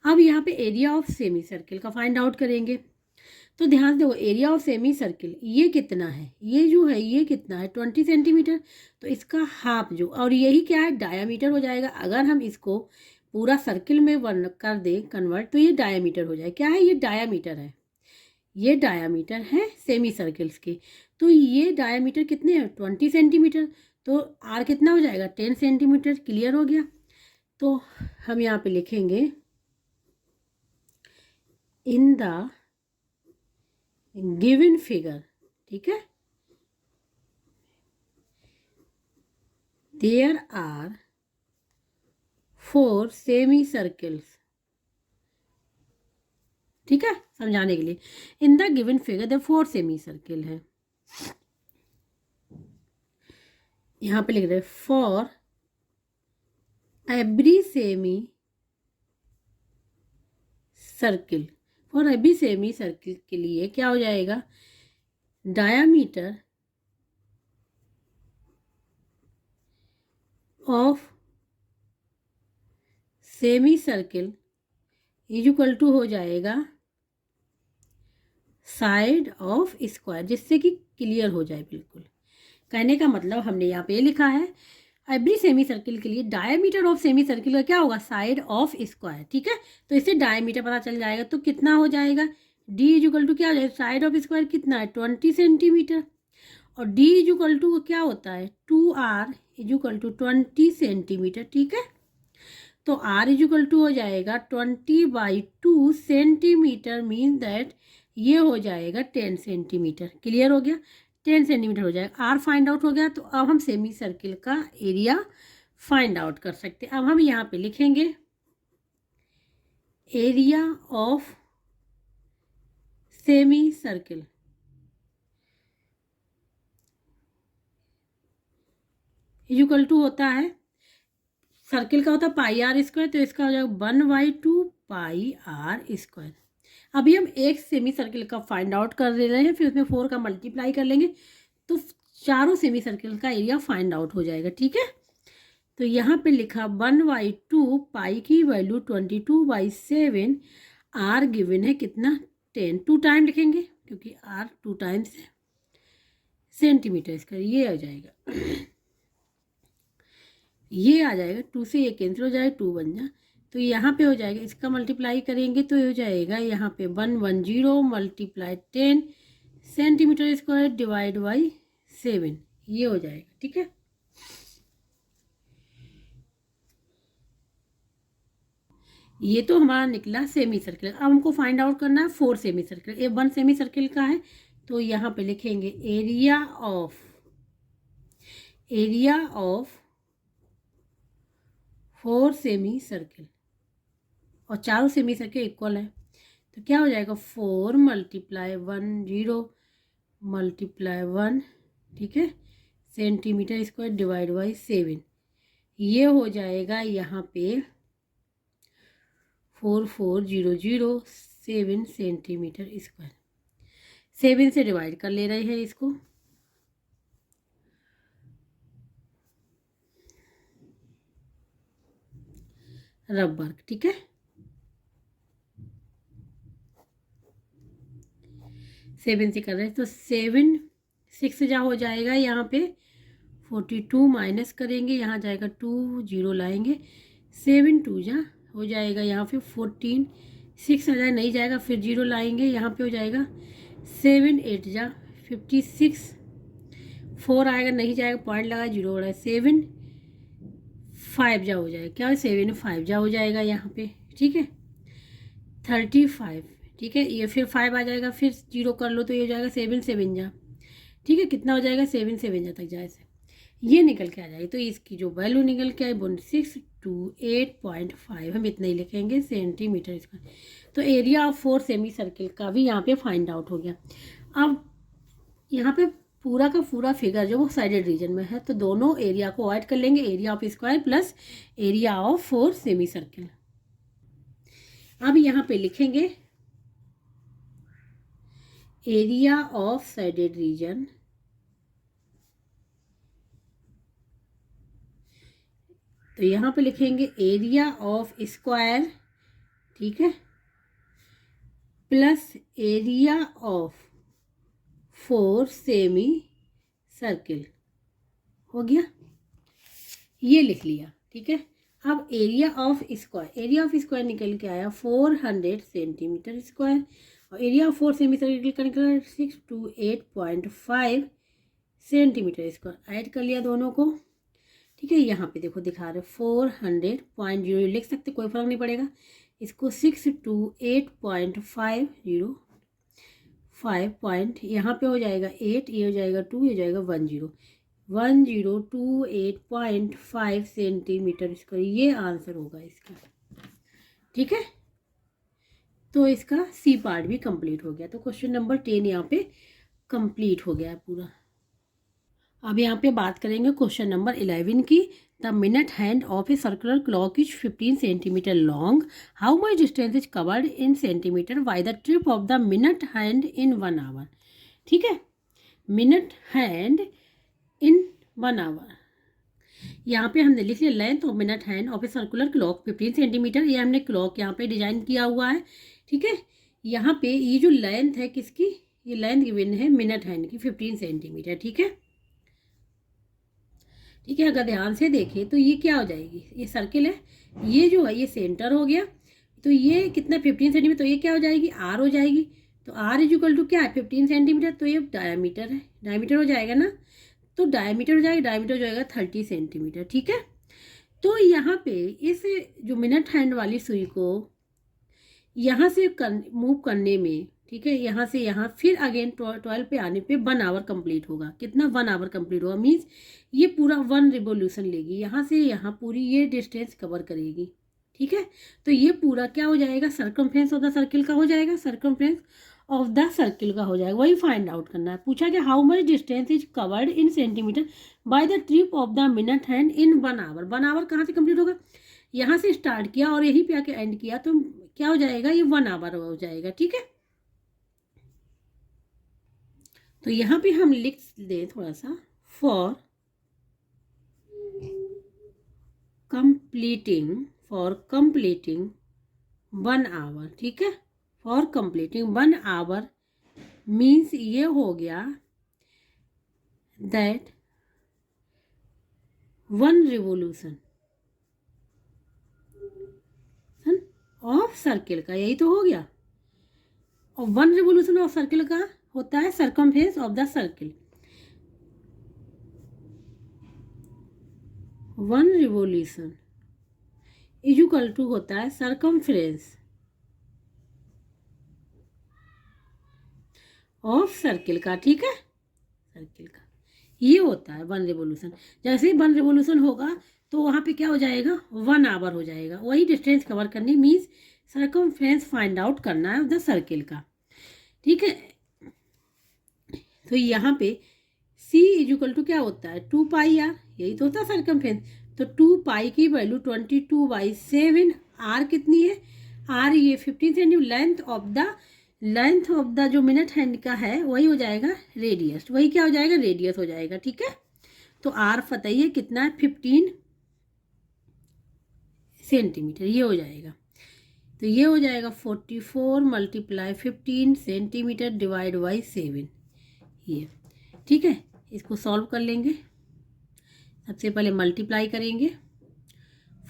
अब यहाँ पे एरिया ऑफ सेमी सर्किल का फाइंड आउट करेंगे। तो ध्यान दो, एरिया ऑफ सेमी सर्किल ये कितना है, ये जो है ये कितना है 20 सेंटीमीटर, तो इसका हाफ जो, और यही क्या है डायामीटर हो जाएगा। अगर हम इसको पूरा सर्किल में वन कर दें कन्वर्ट, तो ये डायामीटर हो जाए। क्या है ये डायामीटर है, ये डायामीटर है सेमी सर्किल्स की। तो ये डायामीटर कितने हैं 20 सेंटीमीटर, तो आर कितना हो जाएगा 10 सेंटीमीटर। क्लियर हो गया। तो हम यहाँ पे लिखेंगे इन द गिवन फिगर, ठीक है, देयर आर 4 सेमी सर्किल्स, ठीक है, समझाने के लिए। In the given figure the 4 semi circle है, यहां पे लिख रहे for every semi circle, for every semi circle के लिए क्या हो जाएगा, diameter of semi circle is equal to हो जाएगा साइड ऑफ स्क्वायर, जिससे कि क्लियर हो जाए बिल्कुल। कहने का मतलब हमने यहाँ पे लिखा है एवरी सेमी सर्किल के लिए डायमीटर ऑफ सेमी सर्किल का क्या होगा, साइड ऑफ स्क्वायर, ठीक है। तो इससे डायमीटर पता चल जाएगा, तो कितना हो जाएगा डी इज इक्वल टू क्या हो जाएगा, साइड ऑफ स्क्वायर कितना है 20 सेंटीमीटर, और डी इज इक्वल टू क्या होता है 2r is equal to 20 centimetre, ठीक है। तो r इज इक्वल टू हो जाएगा 20/2 सेंटीमीटर, मीन दैट ये हो जाएगा 10 सेंटीमीटर। क्लियर हो गया, 10 सेंटीमीटर हो जाएगा। आर फाइंड आउट हो गया, तो अब हम सेमी सर्किल का एरिया फाइंड आउट कर सकते हैं। अब हम यहाँ पे लिखेंगे area of semi circle equal to होता है, सर्किल का होता है पाई आर स्क्वायर, तो इसका हो जाएगा 1/2 पाई आर स्क्वायर। अभी हम एक सेमी सर्किल का फाइंड आउट कर दे रहे हैं, फिर उसमें 4 का मल्टीप्लाई कर लेंगे, तो चारों सेमी सर्किल का एरिया फाइंड आउट हो जाएगा, ठीक है। तो यहाँ पे लिखा 1/2 पाई की वैल्यू 22/7, आर गिवन है कितना 10, 2 टाइम लिखेंगे क्योंकि आर 2 टाइम्स है सेंटीमीटर, इसका ये आ जाएगा, ये आ जाएगा 2 से ये कैंसिल हो जाएगा, 2 बन जा, तो यहाँ पे हो जाएगा, इसका मल्टीप्लाई करेंगे तो हो जाएगा यहाँ पे 110 multiply 10 centimetre square divide by 7, ये हो जाएगा, ठीक है। ये तो हमारा निकला सेमी सर्किल। अब हमको फाइंड आउट करना है 4 सेमी सर्किल। ये 1 सेमी सर्किल का है, तो यहाँ पे लिखेंगे एरिया ऑफ 4 सेमी सर्किल, और चारों सेमी सर्किल इक्वल है, तो क्या हो जाएगा 4 मल्टीप्लाई 10 मल्टीप्लाई 1, ठीक है, सेंटीमीटर स्क्वायर डिवाइड बाई 7, ये हो जाएगा यहाँ पे 4407 सेंटीमीटर स्क्वायर। 7 से डिवाइड कर ले रहे हैं इसको, रब वर्क, ठीक है। 7 से कर रहे हैं, तो 7 6 जा हो जाएगा यहाँ पे 42 माइनस करेंगे, यहाँ जाएगा 2 0 लाएंगे, 7 2 जा हो जाएगा यहाँ पे 14, 6 आ जाए नहीं जाएगा, फिर 0 लाएंगे, यहाँ पे हो जाएगा 7 8 जा 56, 4 आएगा नहीं जाएगा, पॉइंट लगा 0 हो रहा है, 7 5 जा हो जाएगा, क्या 7 5 जा हो जाएगा यहाँ पे, ठीक है, 35, ठीक है। ये फिर 5 आ जाएगा, फिर 0 कर लो तो ये हो जाएगा 7 7 जा, ठीक है, कितना हो जाएगा 7 7 जा तक जाए से ये निकल के आ जाएगी। तो इसकी जो वैल्यू निकल के आई 1628.5, हम इतना ही लिखेंगे सेंटीमीटर स्क्वायर। तो एरिया ऑफ 4 सेमी सर्किल का भी यहाँ पे फाइंड आउट हो गया। अब यहाँ पे पूरा का पूरा फिगर जो वो साइडेड रीजन में है, तो दोनों एरिया को ऐड कर लेंगे, area of square plus area of 4 semi circle. अब यहाँ पे लिखेंगे एरिया ऑफ साइडेड रीजन तो यहाँ पे लिखेंगे एरिया ऑफ स्क्वायर, ठीक है, plus area of 4 semi circle, हो गया, ये लिख लिया, ठीक है। अब एरिया ऑफ स्क्वायर निकल के आया 400 सेंटीमीटर स्क्वायर, और एरिया ऑफ 4 सेमी सर्किल का निकला 628.5 सेंटीमीटर स्क्वायर। ऐड कर लिया दोनों को, ठीक है। यहाँ पे देखो दिखा रहे 400.0 लिख सकते, कोई फर्क नहीं पड़ेगा। इसको 628.505 पॉइंट, यहाँ पे हो जाएगा 8, ये हो जाएगा 2, ये हो जाएगा 1028.5 सेंटीमीटर स्क्वायर, ये आंसर होगा इसका, ठीक है। तो इसका सी पार्ट भी कंप्लीट हो गया। तो क्वेश्चन नंबर 10 यहाँ पे कंप्लीट हो गया है पूरा। अब यहाँ पे बात करेंगे क्वेश्चन नंबर 11 की। The minute hand of a circular clock is 15 centimetre long, how much distance is covered in centimetre by the trip of the minute hand in 1 hour, ठीक है। मिनट हैंड इन 1 आवर, यहाँ पे हमने लिख लिया length of minute hand of a circular clock 15 centimetre, ये हमने clock यहाँ पे डिजाइन किया हुआ है, ठीक है। यहाँ पे ये जो लेंथ है किसकी, ये लेंथ गिवन है मिनट हैंड की 15 सेंटीमीटर, ठीक है, ठीक है। अगर ध्यान से देखें तो ये क्या हो जाएगी, ये सर्किल है, ये जो है ये सेंटर हो गया, तो ये कितना 15 सेंटीमीटर, तो ये क्या हो जाएगी आर हो जाएगी। तो आर इज इक्वल टू क्या है 15 सेंटीमीटर, तो ये डायमीटर है, डायमीटर हो जाएगा ना, तो डायमीटर हो जाएगा, डायमीटर हो जाएगा 30 सेंटीमीटर, ठीक है। तो यहाँ पे इस जो मिनट हैंड वाली सुई को यहाँ से मूव करने में, ठीक है, यहाँ से यहाँ फिर अगेन 12 पे आने पे 1 आवर कंप्लीट होगा। कितना 1 आवर कंप्लीट होगा, मीन्स ये पूरा 1 रिवोल्यूशन लेगी, यहाँ से यहाँ पूरी ये डिस्टेंस कवर करेगी, ठीक है। तो ये पूरा क्या हो जाएगा, सर्कमफ्रेंस ऑफ द सर्किल का हो जाएगा, सर्कमफ्रेंस ऑफ द सर्किल का हो जाएगा, वही फाइंड आउट करना है। पूछा गया how much distance is covered in centimetre by the trip of the minute hand in 1 hour. 1 hour कहाँ से कंप्लीट होगा, यहाँ से स्टार्ट किया और यहीं पे आके एंड किया, तो क्या हो जाएगा, ये 1 आवर हो जाएगा, ठीक है। तो यहाँ पे हम लिख दें थोड़ा सा, फॉर कंप्लीटिंग 1 आवर, ठीक है। फॉर कंप्लीटिंग 1 आवर मीन्स ये हो गया दैट 1 रिवोल्यूशन ऑफ सर्किल का, यही तो हो गया। और 1 रिवोल्यूशन ऑफ सर्किल का होता है circumference of the circle. 1 revolution is equal to होता है सर्कमफ्रेंस ऑफ सर्किल का, ठीक है, सर्किल का ये होता है 1 रिवोल्यूशन। जैसे ही 1 रिवोल्यूशन होगा तो वहाँ पे क्या हो जाएगा 1 आवर हो जाएगा, वही डिस्टेंस कवर करनी, मीन्स सर्कमफ्रेंस फाइंड आउट करना है ऑफ द सर्किल का, ठीक है। तो यहाँ पे C इज इक्वल टू क्या होता है 2 पाई आर, यही तो होता है सर्कमफ्रेंस। तो 2 पाई की वैल्यू 22/7, आर कितनी है, आर ये 15 सेंटीमीटर, लेंथ ऑफ द जो मिनट हैंड का है वही हो जाएगा रेडियस, वही क्या हो जाएगा रेडियस हो जाएगा, ठीक है। तो आर बताइए कितना है 15 सेंटीमीटर, ये हो जाएगा। तो ये हो जाएगा 44 × 15 सेंटीमीटर डिवाइड बाई 7, ये, ठीक है। इसको सॉल्व कर लेंगे, सबसे पहले मल्टीप्लाई करेंगे,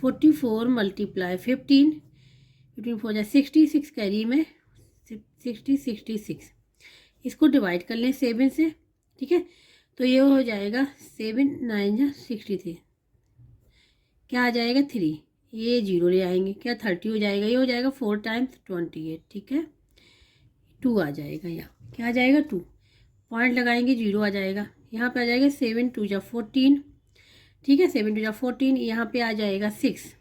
44 × 15 हो जाए 66 कैरी में 66, इसको डिवाइड कर लें 7 से, ठीक है। तो ये हो जाएगा 7 9 63, क्या आ जाएगा 3, ये 0 ले आएंगे, क्या 30 हो जाएगा, ये हो जाएगा 4 × 28, ठीक है। 2 आ जाएगा, यहाँ क्या आ जाएगा 2, पॉइंट लगाएंगे 0 आ जाएगा, यहाँ पे आ जाएगा 7 2 × 14, ठीक है, 7 2 × 14, यहाँ पे आ जाएगा 6,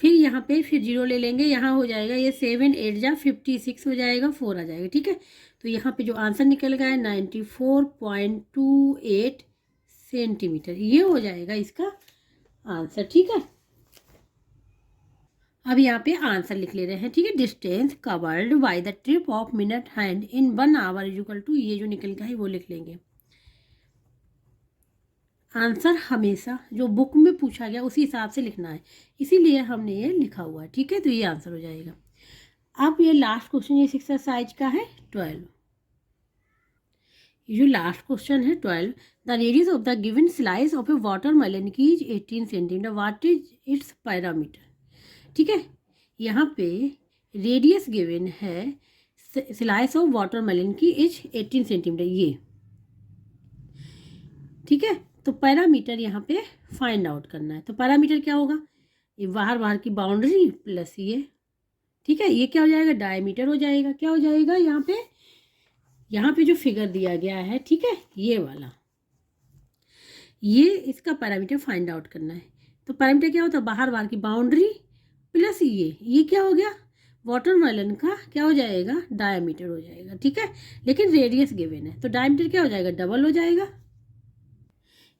फिर यहाँ पे फिर 0 ले लेंगे, यहाँ हो जाएगा ये 7 8 × 56 हो जाएगा, 4 आ जाएगा, ठीक है। तो यहाँ पे जो आंसर निकल गया है 94.28 सेंटीमीटर, ये हो जाएगा इसका आंसर, ठीक है। अब यहाँ पे आंसर लिख ले रहे हैं, ठीक है। Distance covered by the trip of minute hand in 1 hour is equal to, ये जो निकल गया है वो लिख लेंगे। आंसर हमेशा जो बुक में पूछा गया उसी हिसाब से लिखना है, इसीलिए हमने ये लिखा हुआ है, ठीक है। तो ये आंसर हो जाएगा। अब ये लास्ट क्वेश्चन इस एक्सरसाइज का है 12। ये जो लास्ट क्वेश्चन है 12, the radius of the given slice of a watermelon की is 18 centimetre, what is its parameter. ठीक है, यहाँ पे रेडियस गिवन है स्लाइस ऑफ वाटरमेलन की इज 18 सेंटीमीटर ये। ठीक है, तो पैरामीटर यहाँ पे फाइंड आउट करना है। तो पैरामीटर क्या होगा, ये बाहर की बाउंड्री प्लस ये। ठीक है, ये क्या हो जाएगा, डायमीटर हो जाएगा। क्या हो जाएगा यहाँ पे जो फिगर दिया गया है, ठीक है, ये वाला, ये इसका पैरामीटर फाइंड आउट करना है। तो पैरामीटर क्या होता है, बाहर की बाउंड्री प्लस ये क्या हो गया, वाटरमेलन का क्या हो जाएगा, डायमीटर हो जाएगा। ठीक है, लेकिन रेडियस गिवन है तो डायमीटर क्या हो जाएगा, डबल हो जाएगा।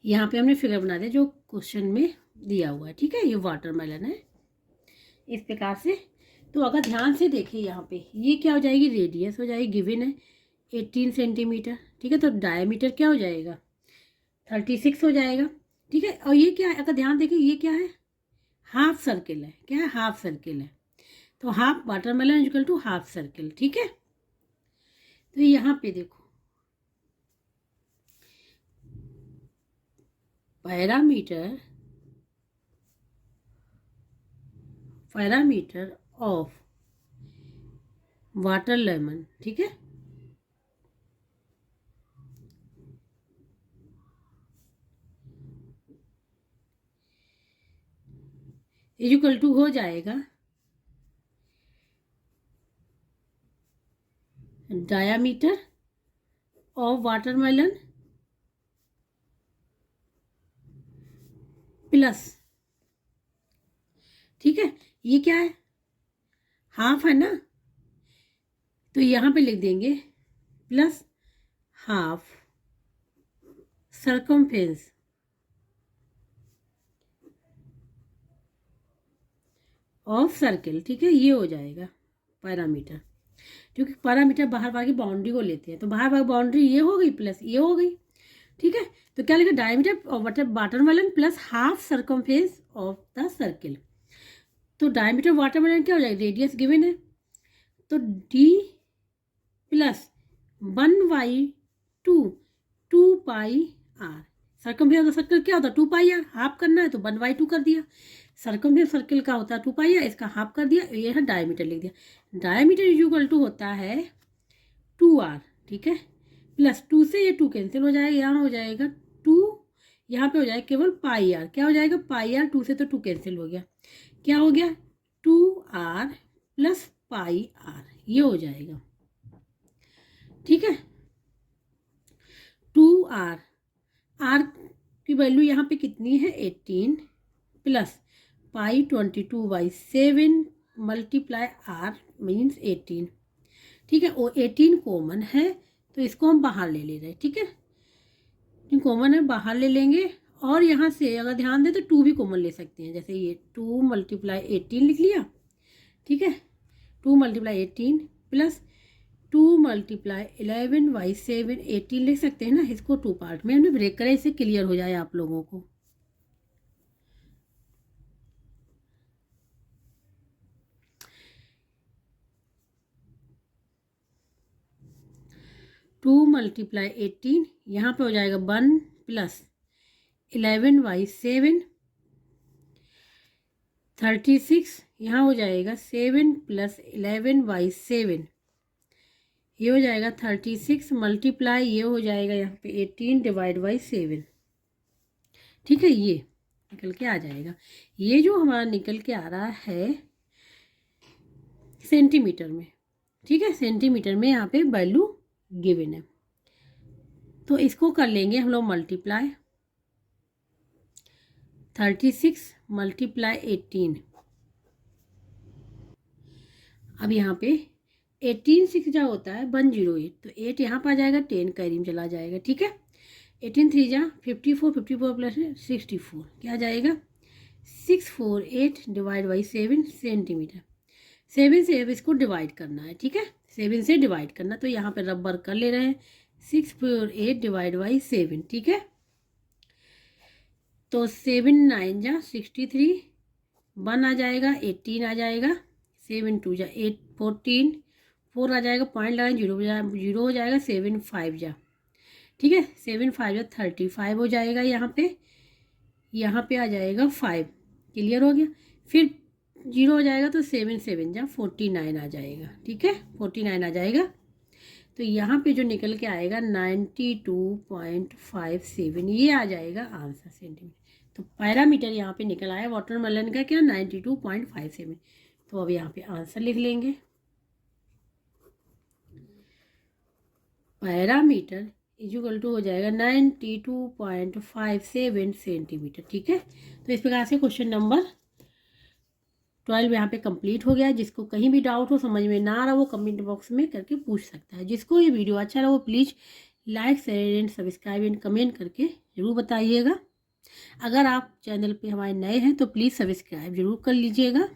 यहाँ पे हमने फिगर बना दिया जो क्वेश्चन में दिया हुआ है। ठीक है, ये वाटरमेलन है इस प्रकार से। तो अगर ध्यान से देखिए यहाँ पे ये क्या हो जाएगी, रेडियस हो जाएगी, गिवन है 18 सेंटीमीटर। ठीक है, तो डायमीटर क्या हो जाएगा, 36 हो जाएगा। ठीक है, और ये क्या है, अगर ध्यान देखिए ये क्या है, हाफ सर्किल है। क्या है, हाफ सर्किल है। तो half watermelon equal to half circle. ठीक है, तो यहाँ पे देखो पैरामीटर ऑफ वाटर लेमन, ठीक है, इक्वल टू हो जाएगा डायामीटर ऑफ वाटरमेलन प्लस, ठीक है, ये क्या है, हाफ है ना, तो यहाँ पे लिख देंगे plus half circumference of circle. ठीक है, ये हो जाएगा पैरामीटर, क्योंकि पैरामीटर बाहर की बाउंड्री को लेते हैं। तो बाहर बाउंड्री ये हो गई प्लस ये हो गई। ठीक है, तो क्या लिखा, diameter of watermelon plus half circumference of the circle. तो डायमीटर वाटरमेलन क्या हो जाएगा, रेडियस गिवन है, तो d plus 1/2 2 pi r. Circumference circle क्या होता है, 2 पाई आर, हाफ करना है तो 1/2 कर दिया। सर्कमफेरेंस सर्कल का होता है 2 पाई आर, इसका हाफ कर दिया, ये है डायमीटर लिख दिया। डायमीटर इक्वल टू होता है 2r। ठीक है, प्लस 2 से ये 2 कैंसिल हो जाएगा, यहाँ हो जाएगा 2, यहाँ पे हो जाएगा केवल पाई आर। क्या हो जाएगा, पाई आर, 2 से तो 2 कैंसिल हो गया, क्या हो गया 2r प्लस पाई आर, ये हो जाएगा। ठीक है, 2r, आर की वैल्यू यहाँ पे कितनी है 18 plus pi 22/7 multiply r means 18। ठीक है, और 18 कॉमन है तो इसको हम बाहर ले रहे हैं। ठीक है, कॉमन है बाहर ले लेंगे, और यहाँ से अगर ध्यान दें तो 2 भी कॉमन ले सकते हैं, जैसे ये 2 × 18 लिख लिया। ठीक है, 2 × 18 प्लस 2 × 11/7 18 लिख सकते हैं ना। इसको 2 पार्ट में हमने ब्रेक करें, इससे क्लियर हो जाए आप लोगों को। टू × 18 यहाँ पे हो जाएगा 1 प्लस 11/7 36, यहाँ हो जाएगा 7 प्लस 11/7, ये हो जाएगा 36 मल्टीप्लाई, ये हो जाएगा यहाँ पे 18 /7। ठीक है, ये निकल के आ जाएगा। ये जो हमारा निकल के आ रहा है सेंटीमीटर में। ठीक है, सेंटीमीटर में यहाँ पे वैल्यू गिवन है, तो इसको कर लेंगे हम लोग मल्टीप्लाई, 36 × 18। अब यहाँ पे 18 6 जा होता है 108, तो 8 यहाँ पर आ जाएगा, 10 कैरी में चला जाएगा। ठीक है, 18 3 जा 54, 54 प्लस 64 क्या आ जाएगा 648 /7 सेंटीमीटर। 7 से अब इसको डिवाइड करना है। ठीक है, 7 से डिवाइड करना, तो यहाँ पे रबर कर ले रहे हैं 648 /7। ठीक है, तो 7 9 जा 63, 1 आ जाएगा, 18 आ जाएगा, 7 2 जा 8 14, 4 आ जाएगा, पॉइंट लगाएं, 0 हो जाएगा, 7 5 जा, ठीक है, 7 5 जा 35 हो जाएगा। यहाँ पे आ जाएगा 5, क्लियर हो गया। फिर 0 हो जाएगा तो 7 7 जा 49 आ जाएगा, ठीक है, 49 आ जाएगा। तो यहाँ पे जो निकल के आएगा 92.57, ये आ जाएगा आंसर सेंटीमीटर। तो पैरामीटर यहाँ पे निकल आया वाटरमेलन का क्या, 92.57। तो अब यहाँ पे आंसर लिख लेंगे, पैरामीटर इक्वल टू हो जाएगा 92.57 सेंटीमीटर, ठीक है। तो इस प्रकार से क्वेश्चन नंबर 12 यहाँ पे कंप्लीट हो गया। जिसको कहीं भी डाउट हो, समझ में ना आ रहा, वो कमेंट बॉक्स में करके पूछ सकता है। जिसको ये वीडियो अच्छा लगा वो please like share and subscribe and comment करके ज़रूर बताइएगा। अगर आप चैनल पे हमारे नए हैं तो प्लीज़ सब्सक्राइब ज़रूर कर लीजिएगा।